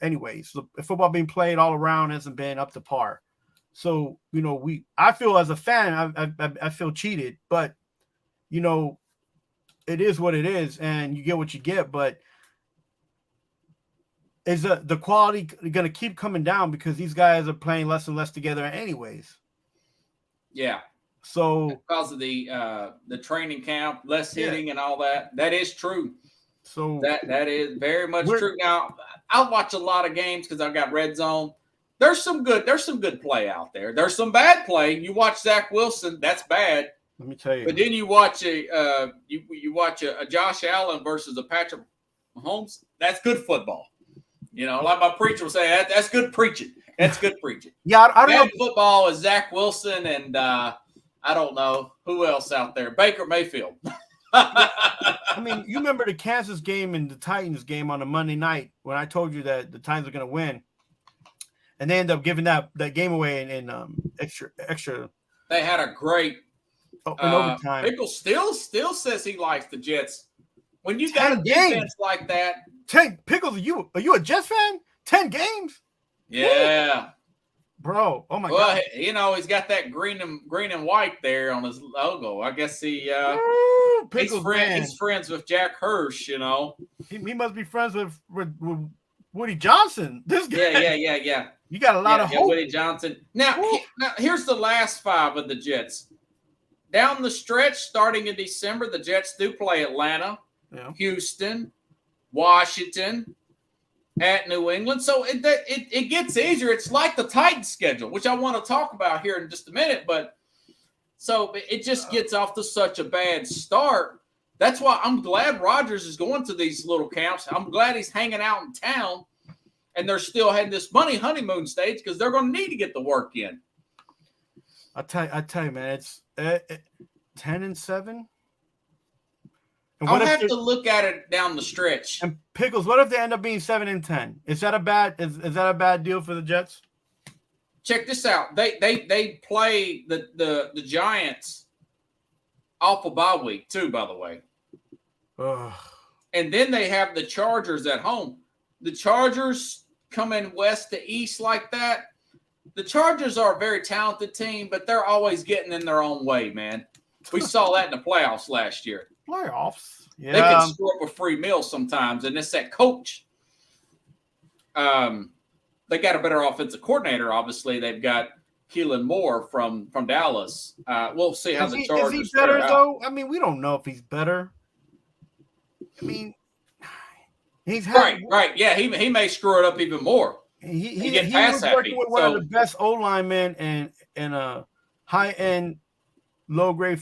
Anyways, the football being played all around hasn't been up to par. So, I feel as a fan, I feel cheated, but, it is what it is and you get what you get. But is the quality going to keep coming down because these guys are playing less and less together anyways? Yeah. So because of the training camp, less hitting and all that. That is true. So that is very much true. Now, I'll watch a lot of games because I've got Red Zone. There's some good play out there. There's some bad play. You watch Zach Wilson, that's bad. Let me tell you. But then you watch a Josh Allen versus a Patrick Mahomes. That's good football. Like my preacher would say, that's good preaching. That's good preaching. Yeah, I don't know. Football is Zach Wilson and I don't know who else out there. Baker Mayfield. I mean, you remember the Kansas game and the Titans game on a Monday night when I told you that the Titans are going to win, and they end up giving that game away in extra. They had a great overtime. Pickle still says he likes the Jets. When you got a defense like that, 10 Pickles. Are you a Jets fan? 10 games. Yeah. Woo. Bro, oh my God! He's got that green and white there on his logo. I guess he's friends with Jack Hirsch. He must be friends with Woody Johnson. This guy. Yeah. You got a lot of hope. Woody Johnson. Now, here's the last 5 of the Jets. Down the stretch, starting in December, the Jets do play Atlanta, Houston, Washington, at New England. So it gets easier. It's like the Titans schedule, which I want to talk about here in just a minute. But so it just gets off to such a bad start. That's why I'm glad Rodgers is going to these little camps. I'm glad he's hanging out in town and they're still having this honeymoon stage because they're going to need to get the work in. I tell you, man, it's 10-7. I'll have to look at it down the stretch. And Pickles, what if they end up being 7-10? Is that a bad deal for the Jets? Check this out. They play the Giants off a bye week too, by the way. Ugh. And then they have the Chargers at home. The Chargers coming west to east like that. The Chargers are a very talented team, but they're always getting in their own way, man. We saw that in the playoffs last year. Playoffs? Yeah. They can screw up a free meal sometimes, and it's that coach. They got a better offensive coordinator, obviously. They've got Keelan Moore from Dallas. We'll see how the Chargers is he better, fare though? I mean, we don't know if he's better. I mean, he's right. Yeah, he may screw it up even more. He was working with one of the best O linemen and a high-end, low-grade,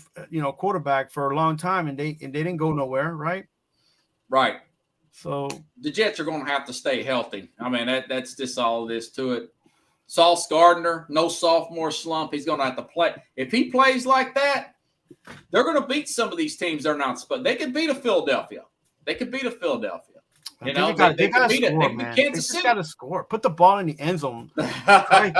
quarterback for a long time, and they didn't go nowhere, right? Right. So the Jets are going to have to stay healthy. I mean, that's just all it is to it. Sauce Gardner, no sophomore slump. He's going to have to play. If he plays like that, they're going to beat some of these teams they're not supposed. They could beat a Philadelphia. They could beat a Philadelphia. They got to score, man. They just got to score. Put the ball in the end zone. They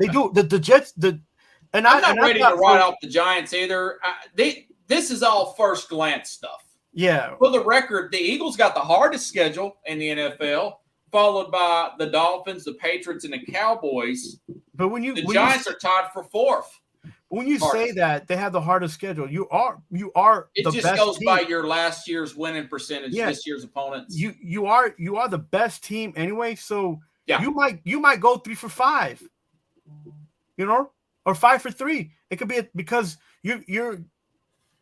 do. The Jets. And I'm not ready to write off the Giants either. This is all first glance stuff. Yeah. For the record, the Eagles got the hardest schedule in the NFL, followed by the Dolphins, the Patriots, and the Cowboys. But the Giants are tied for fourth. When you say that they have the hardest schedule, you are it the just best goes team. by your last year's winning percentage, this year's opponents. You are the best team anyway, so you might go 3 for 5, or 5 for 3. It could be because you're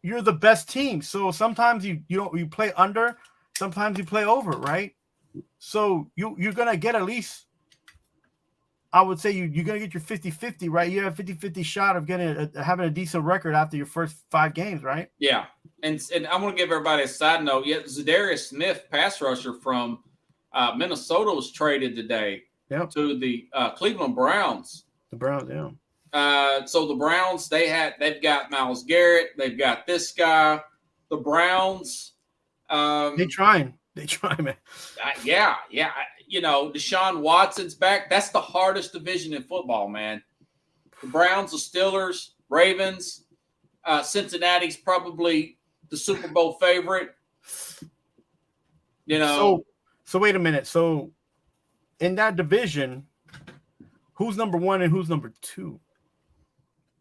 the best team. So sometimes you play under, sometimes you play over, right? So you're gonna get at least, I would say you're going to get your 50-50, right? You have a 50-50 shot of having a decent record after your first 5 games, right? Yeah. And I'm going to give everybody a side note. Zadarius Smith, pass rusher from Minnesota, was traded today to the Cleveland Browns. The Browns, yeah. So the Browns, they've got Myles Garrett. They've got this guy. The Browns. They trying, man. Yeah. Deshaun Watson's back. That's the hardest division in football, man. The Browns, the Steelers, Ravens, Cincinnati's probably the Super Bowl favorite. So wait a minute. So in that division, who's number 1 and who's number 2?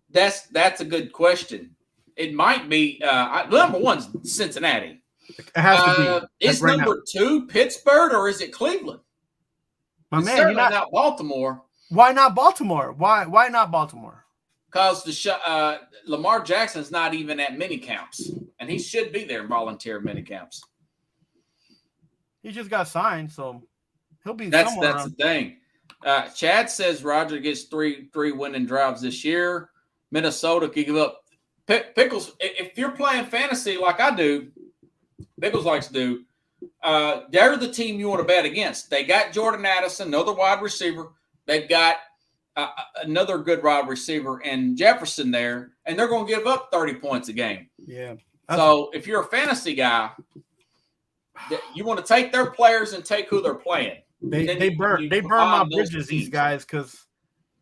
That's a good question. It might be number 1's Cincinnati. It has to be. Is right number 2 Pittsburgh or is it Cleveland? My man, certainly not Baltimore. Why not Baltimore? Why not Baltimore? Because Lamar Jackson's not even at mini camps, and he should be there in volunteer mini camps. He just got signed, so he'll be. That's the thing. Chad says Roger gets three winning drives this year. Minnesota could give up. Pickles, if you're playing fantasy like I do, Pickles likes to do. They're the team you want to bet against. They got Jordan Addison, another wide receiver. They've got another good wide receiver in Jefferson there, and they're going to give up 30 points a game. Yeah. So if you're a fantasy guy, you want to take their players and take who they're playing. They burn my bridges, these guys, because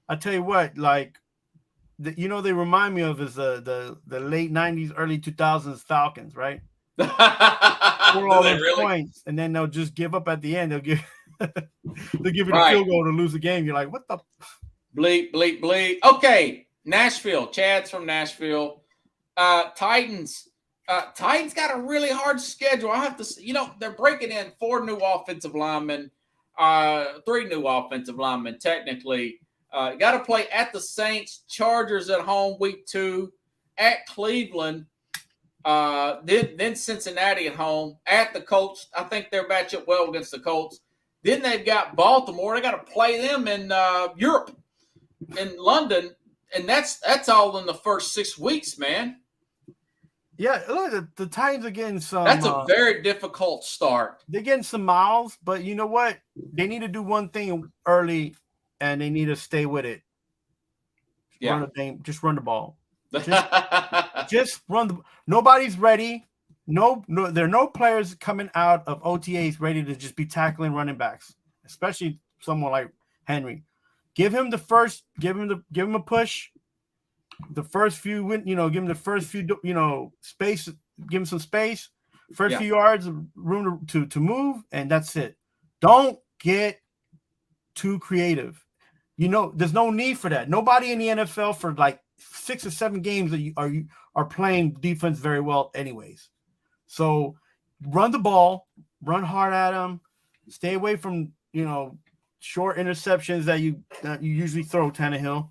I tell you what, like, they remind me of is the late 90s, early 2000s Falcons, right? For all those points, and then they'll just give up at the end. They'll give you the field goal to lose the game. You're like, what the bleep. Okay, Nashville. Chad's from Nashville. Titans. Titans got a really hard schedule. I have to, they're breaking in 4 new offensive linemen, 3 new offensive linemen technically. Got to play at the Saints, Chargers at home week 2, at Cleveland. Then Cincinnati at home, at the Colts. I think they're matched up well against the Colts. Then they've got Baltimore. They got to play them in Europe, in London, and that's all in the first 6 weeks, man. Yeah, look, the Titans are getting some. That's a very difficult start. They're getting some miles, but you know what? They need to do one thing early, and they need to stay with it. Yeah, just run the ball. Just run the. Nobody's ready. No, there are no players coming out of OTAs ready to just be tackling running backs, especially someone like Henry. Give him a push. The first few, give him the first few, space. Give him some space. First few yards, room to move, and that's it. Don't get too creative. There's no need for that. Nobody in the NFL for like 6 or 7 games are playing defense very well anyways. So run the ball, run hard at them, stay away from, short interceptions that you usually throw, Tannehill,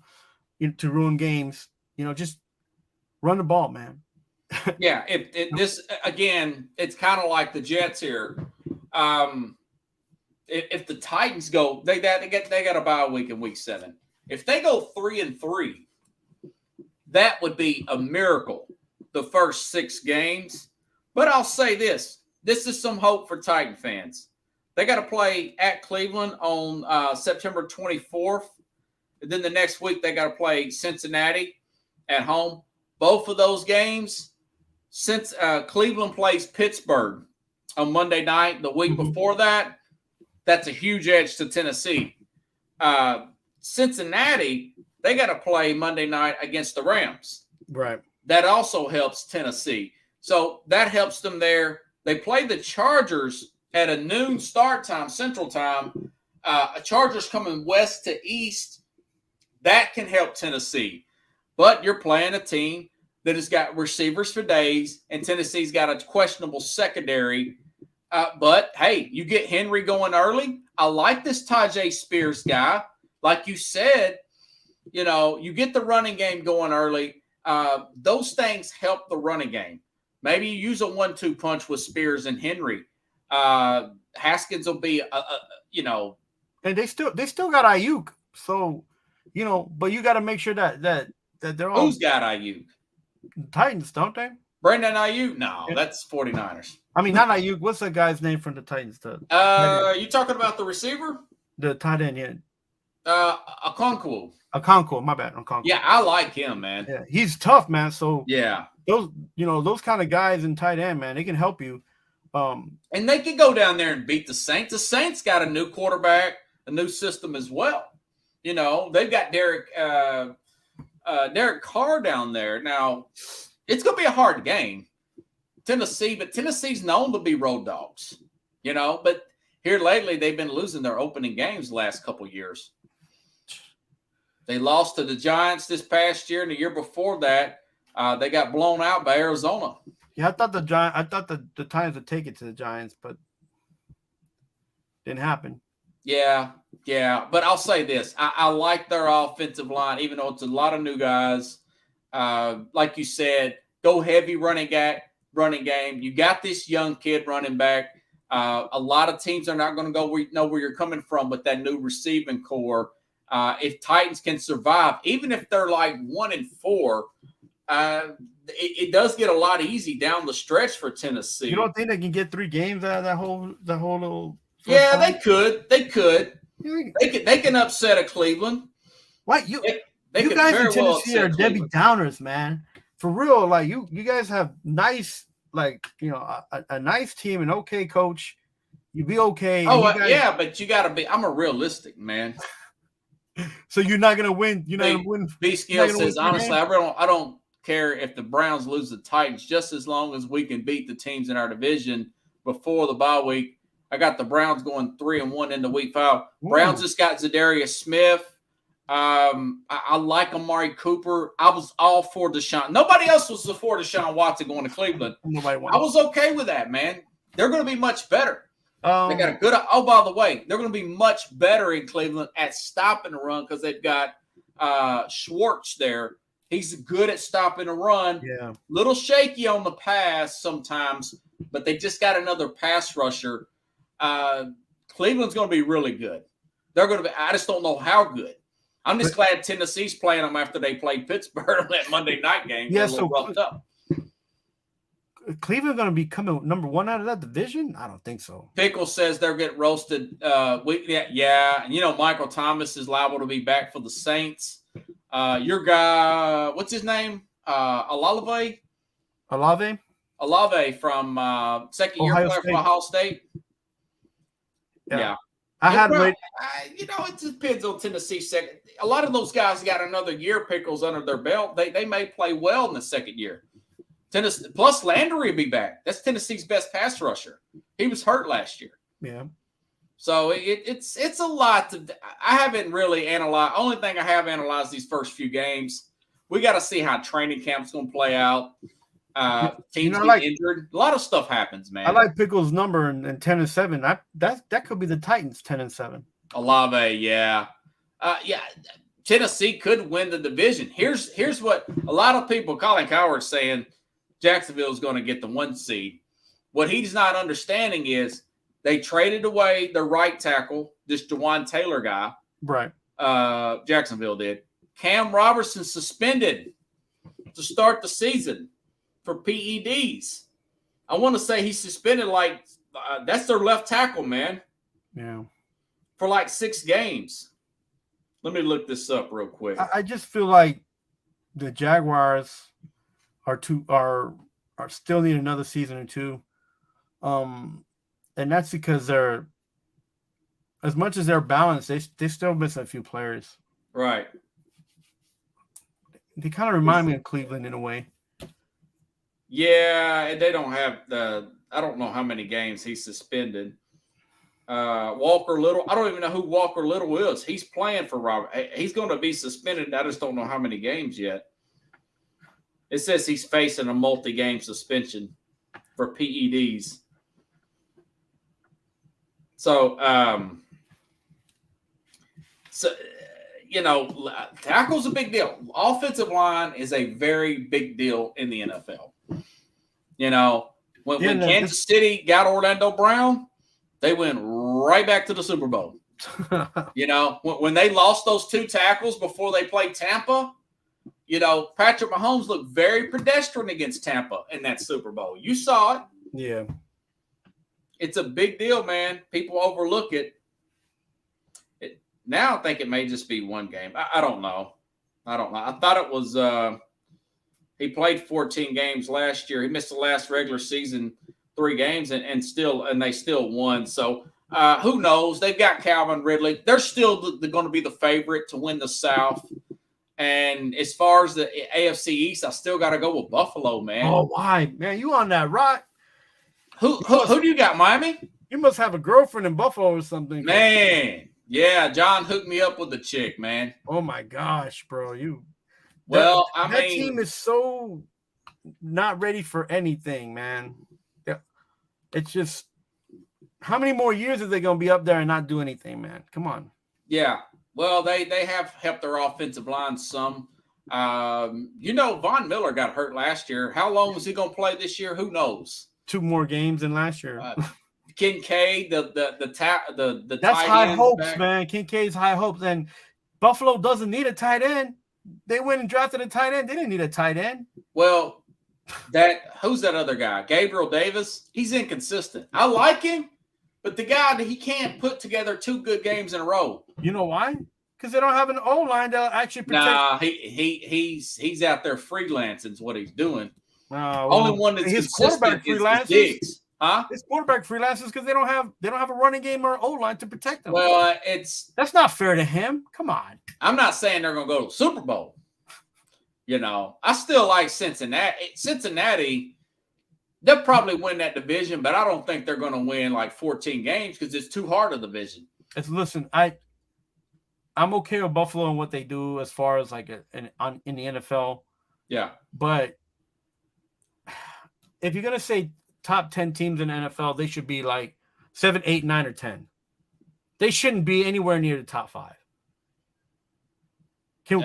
to ruin games. Just run the ball, man. Yeah, this again, it's kind of like the Jets here. If the Titans go, they got a bye week in week 7. If they go 3-3, that would be a miracle. The first 6 games, but I'll say this is some hope for Titan fans. They got to play at Cleveland on September 24th. And then the next week they got to play Cincinnati at home. Both of those games, since Cleveland plays Pittsburgh on Monday night, the week before that, that's a huge edge to Tennessee. Cincinnati, they got to play Monday night against the Rams. Right. That also helps Tennessee. So that helps them there. They play the Chargers at a noon start time, Central Time. Chargers coming west to east. That can help Tennessee. But you're playing a team that has got receivers for days, and Tennessee's got a questionable secondary. But, hey, you get Henry going early. I like this Tyjae Spears guy. Like you said, you get the running game going early. Those things help the running game. Maybe you use a 1-2 punch with Spears and Henry. Haskins will be, And they still got Ayuk. So, but you got to make sure that they're all. Who's got Ayuk? Titans, don't they? Brandon Ayuk? No, that's 49ers. I mean, not Ayuk. What's the guy's name from the Titans? You talking about the receiver? The tight end, yeah. Okonkwo. My bad. Okonkwo. Yeah, I like him, man. Yeah, he's tough, man. So yeah, those kind of guys in tight end, man, they can help you. And they can go down there and beat the Saints. The Saints got a new quarterback, a new system as well. They've got Derek Carr down there. Now, it's going to be a hard game. But Tennessee's known to be road dogs, but here lately they've been losing their opening games the last couple years. They lost to the Giants this past year, and the year before that, they got blown out by Arizona. Yeah, I thought the Titans would take it to the Giants, but didn't happen. Yeah. But I'll say this. I like their offensive line, even though it's a lot of new guys. Like you said, go heavy running game. You got this young kid running back. A lot of teams are not going to know where you're coming from with that new receiving core. If Titans can survive, even if they're like 1-4, it does get a lot easy down the stretch for Tennessee. You don't think they can get 3 games out of that whole little? Yeah, they could. They can upset a Cleveland. What you guys in Tennessee are Debbie Downers, man. For real, like you guys have nice, a nice team, an okay coach. You be okay. Yeah, but you got to be. I'm a realistic man. So you're not gonna win. You're not gonna win. B-Skill says honestly, I don't care if the Browns lose the Titans, just as long as we can beat the teams in our division before the bye week. I got the Browns going 3-1 into week 5. Ooh. Browns just got Zadarius Smith. I like Amari Cooper. I was all for Deshaun. Nobody else was for Deshaun Watson going to Cleveland. I was okay with that, man. They're going to be much better. They got a good. Oh, by the way, they're going to be much better in Cleveland at stopping the run because they've got Schwartz there. He's good at stopping a run. Yeah, little shaky on the pass sometimes, but they just got another pass rusher. Cleveland's going to be really good. They're going to be. I just don't know how good. I'm just glad Tennessee's playing them after they played Pittsburgh on that Monday night game. Yeah, so roughed up. Cleveland going to be coming number 1 out of that division? I don't think so. Pickle says they're getting roasted. Yeah. And, Michael Thomas is liable to be back for the Saints. Your guy, what's his name? Olave from second-year player from Ohio State. Yeah. It depends on Tennessee. Second, a lot of those guys got another year, Pickles, under their belt. They may play well in the second year. Tennessee plus Landry will be back. That's Tennessee's best pass rusher. He was hurt last year. Yeah. So it's a lot to. I haven't really analyzed. Only thing I have analyzed these first few games. We got to see how training camp's going to play out. Teams get injured. A lot of stuff happens, man. I like Pickles' number in 10-7. That could be the Titans 10-7. Olave, yeah. Tennessee could win the division. Here's what a lot of people, Colin Cowherd's saying Jacksonville is going to get the 1 seed. What he's not understanding is they traded away the right tackle, this Jawan Taylor guy. Right. Jacksonville did. Cam Robertson suspended to start the season for PEDs. I want to say he's suspended that's their left tackle, man. Yeah. For 6 games. Let me look this up real quick. I just feel like the Jaguars are still need another season or two. And that's because they're, as much as they're balanced, they still miss a few players. Right. They kind of remind me of Cleveland in a way. Yeah, and they don't have I don't know how many games he's suspended. Walker Little, I don't even know who Walker Little is. He's playing for Robert. He's going to be suspended. I just don't know how many games yet. It says he's facing a multi-game suspension for PEDs. So, tackle's a big deal. Offensive line is a very big deal in the NFL. When Kansas City got Orlando Brown, they went right back to the Super Bowl. When they lost those 2 tackles before they played Tampa, Patrick Mahomes looked very pedestrian against Tampa in that Super Bowl. You saw it. Yeah. It's a big deal, man. People overlook it. Now I think it may just be 1 game. I don't know. I thought it was he played 14 games last year. He missed the last regular season 3 games and they still won. So who knows? They've got Calvin Ridley. They're still going to be the favorite to win the South. And as far as the AFC East, I still got to go with Buffalo, man. Oh, why? Man, you on that rock? Who do you got, Miami? You must have a girlfriend in Buffalo or something. Man, yeah, John hooked me up with the chick, man. Oh, my gosh, bro. That team is so not ready for anything, man. It's just, how many more years are they going to be up there and not do anything, man? Come on. Yeah. Well, they have helped their offensive line some. Von Miller got hurt last year. How long is he going to play this year? Who knows? 2 more games than last year. Kincaid, the that's tight high hopes, back. Man. Kincaid's high hopes, and Buffalo doesn't need a tight end. They went and drafted a tight end. They didn't need a tight end. Well, who's that other guy? Gabriel Davis. He's inconsistent. I like him, but the guy he can't put together 2 good games in a row. You know why? Because they don't have an O-line to actually protect. Nah, he's out there freelancing is what he's doing. Well, only one that's his quarterback freelances. Diggs. Huh? His quarterback freelances because they don't have a running game or O-line to protect them. Well, that's not fair to him. Come on. I'm not saying they're going to go to the Super Bowl. I still like Cincinnati. Cincinnati, they'll probably win that division, but I don't think they're going to win 14 games because it's too hard a division. Listen, I'm okay with Buffalo and what they do as far as in the NFL. Yeah. But if you're going to say top 10 teams in the NFL, they should be 7, 8, 9, or 10. They shouldn't be anywhere near the top 5. Can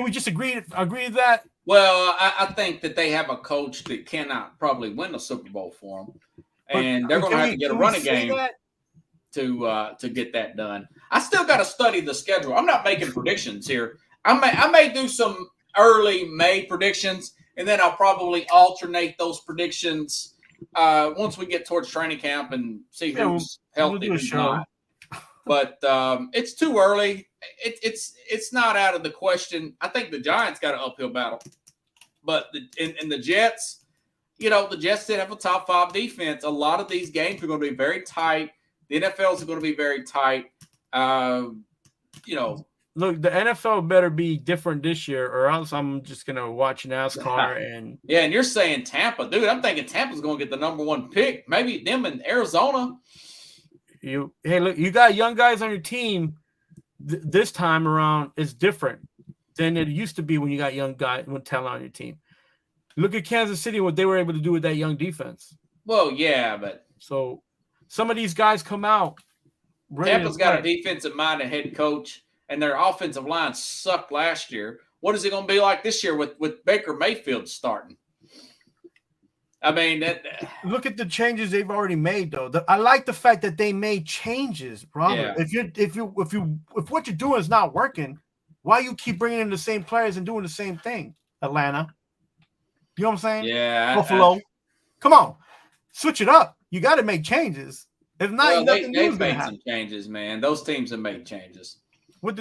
we just agree with that? Well, I think that they have a coach that cannot probably win a Super Bowl for them, and they're going to have to get a running game to get that done. I still got to study the schedule. I'm not making predictions here. I may do some early May predictions, and then I'll probably alternate those predictions once we get towards training camp and see who's healthy and not. But it's too early. It's not out of the question. I think the Giants got an uphill battle. But in the Jets, the Jets did have a top 5 defense. A lot of these games are going to be very tight. The NFLs are going to be very tight. Look, the NFL better be different this year, or else I'm just gonna watch NASCAR and Yeah, and you're saying Tampa, dude. I'm thinking Tampa's going to get the number 1 pick. Maybe them in Arizona. hey, look, you got young guys on your team. This time around, it's different than it used to be when you got young guys with talent on your team. Look at Kansas City, what they were able to do with that young defense. Well, yeah, but So some of these guys come out. Tampa's got a defensive-minded head coach, and their offensive line sucked last year. What is it going to be like this year with Baker Mayfield starting? I mean, look at the changes they've already made, though. I like the fact that they made changes, Robert. Yeah. If what you're doing is not working, why you keep bringing in the same players and doing the same thing, Atlanta? You know what I'm saying? Yeah. Buffalo. Come on, switch it up. You got to make changes. If not, they've made some changes, man. Those teams have made changes.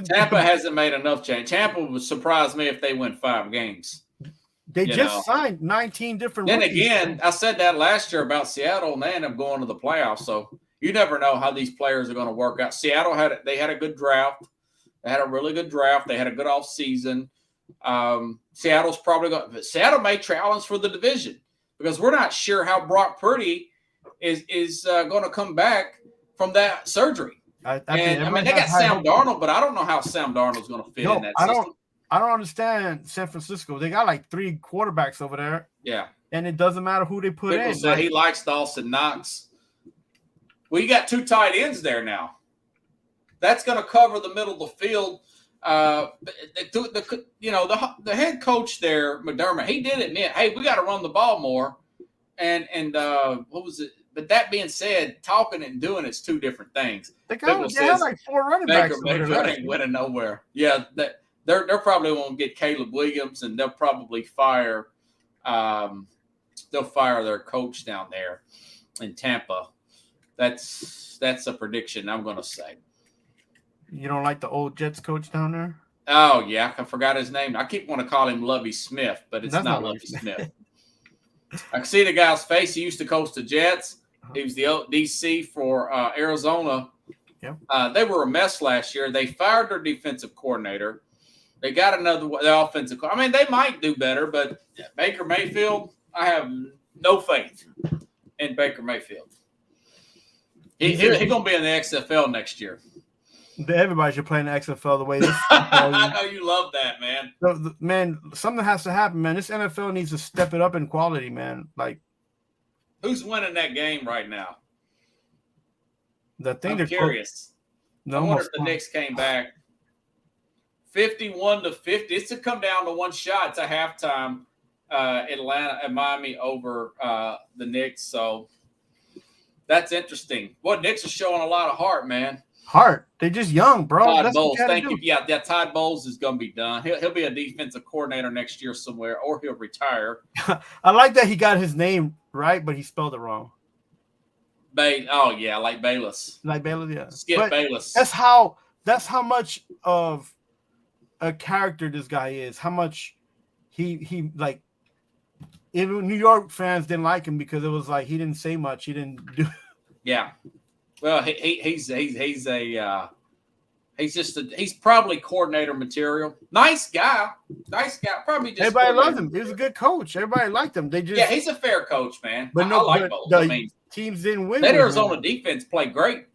Tampa hasn't made enough change. Tampa would surprise me if they win 5 games. They just signed 19 different. Then again, I said that last year about Seattle, and they ended up going to the playoffs. So you never know how these players are going to work out. Seattle had a good draft. They had a really good draft. They had a good offseason. Seattle's probably going. Seattle made challenge for the division because we're not sure how Brock Purdy is going to come back from that surgery. I mean, they got Sam Darnold, but I don't know how Sam Darnold's going to fit in that system. I don't understand San Francisco. They got like 3 quarterbacks over there. Yeah. And it doesn't matter who they put in. Said he likes Dawson Knox. Well, you got 2 tight ends there now. That's going to cover the middle of the field. The head coach there, McDermott, he did admit, hey, we got to run the ball more. And what was it? But that being said, talking and doing it's 2 different things. They have like 4 running backs. Baker ain't winning nowhere. Yeah, they're probably won't get Caleb Williams, and they'll probably fire. They'll fire their coach down there in Tampa. That's a prediction I'm going to say. You don't like the old Jets coach down there? Oh yeah, I forgot his name. I keep wanting to call him Lovie Smith, but it's not Lovie Smith. I can see the guy's face. He used to coach the Jets. He was the DC for Arizona. Yep. They were a mess last year. They fired their defensive coordinator. They got the offensive. I mean, they might do better, but Baker Mayfield, I have no faith in Baker Mayfield. He's going to be in the XFL next year. Everybody should play in the XFL the way this. I know you love that, man. Man, something has to happen, man. This NFL needs to step it up in quality, man. Like, who's winning that game right now? I'm curious. I wonder if the Knicks came back 51-50. It's to come down to 1 shot to halftime. Atlanta and Miami over the Knicks. So that's interesting. Well, Knicks are showing a lot of heart, man. Heart. They're just young, bro. Todd Bowles, thank you. Yeah, Todd Bowles is going to be done. He'll be a defensive coordinator next year somewhere, or he'll retire. I like that he got his name right, but he spelled it wrong. Like Bayless. Like Bayless, yeah. Skip Bayless. That's how much of a character this guy is. How much he like. Even New York fans didn't like him because it was like he didn't say much. He didn't do. Yeah. Well, he's probably coordinator material. Nice guy. Probably just everybody loved him. He was a good coach. Everybody liked him. He's a fair coach, man. But I like Bowles. I mean, teams didn't win. That Arizona defense played great,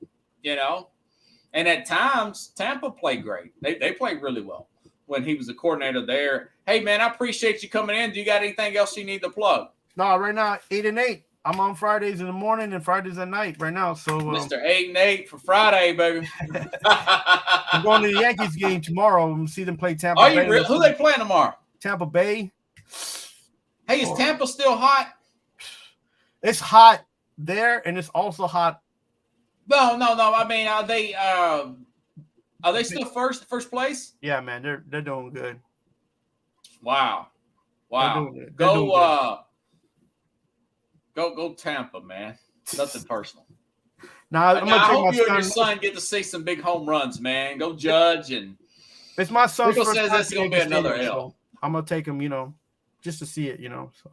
and at times Tampa played great. They played really well when he was a coordinator there. Hey, man, I appreciate you coming in. Do you got anything else you need to plug? No, right now 8-8. I'm on Fridays in the morning and Fridays at night right now. So Mr. 8-8 for Friday, baby. I'm going to the Yankees game tomorrow and see them play Tampa Bay. Are you real? Who they playing tomorrow? Tampa Bay. Hey, is Tampa still hot? It's hot there, and it's also hot. No. I mean, are they still first place? Yeah, man, they're doing good. Wow. Go Tampa, man. Nothing personal. Now, I hope you and your son get to see some big home runs, man. Go Judge, and it's my son's first says that's going to be another L. So I'm gonna take him, just to see it, So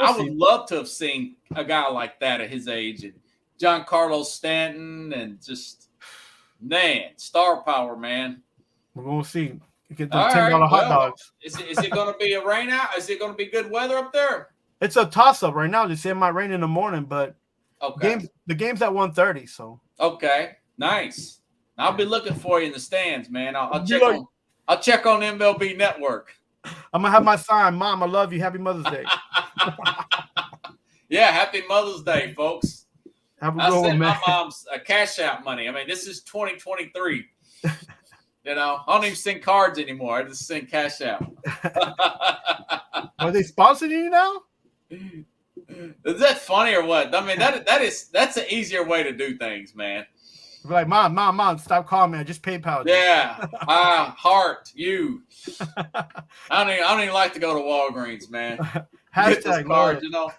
I would love to have seen a guy like that at his age, and Giancarlo Stanton, and just star power, man. We're gonna see. You get the All $10 right, hot well, dogs. Is it going to be a rain out? Is it going to be good weather up there? It's a toss up right now. They say it might rain in the morning, but Okay. the game's at 1:30. So Okay. Nice. I'll be looking for you in the stands, man. I'll You check on MLB Network. I'm gonna have my sign, Mom, I love you. Happy Mother's Day. Yeah, happy Mother's Day, folks. Have a I good sent one, man. my mom's cash out money. I mean, this is 2023. You know, I don't even send cards anymore. I just send cash out. Are they sponsoring you now? Is that funny or what? I mean, that's an easier way to do things, man. Like, mom, stop calling me. I just PayPal. Yeah, heart you. I don't even like to go to Walgreens, man. Get this Hashtag card, Lord. you know.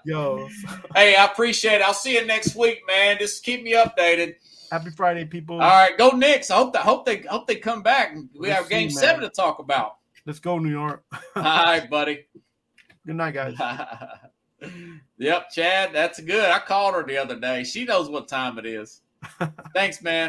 Yo, Hey, I appreciate it. I'll see you next week, man. Just keep me updated. happy Friday, people. All right, go Knicks. I hope they come back. We Let's have Game see, 7 man. to talk about. Let's go, New York. All right, buddy. Good night, guys. Yep, Chad, that's good. I called her the other day. She knows what time it is. Thanks, man.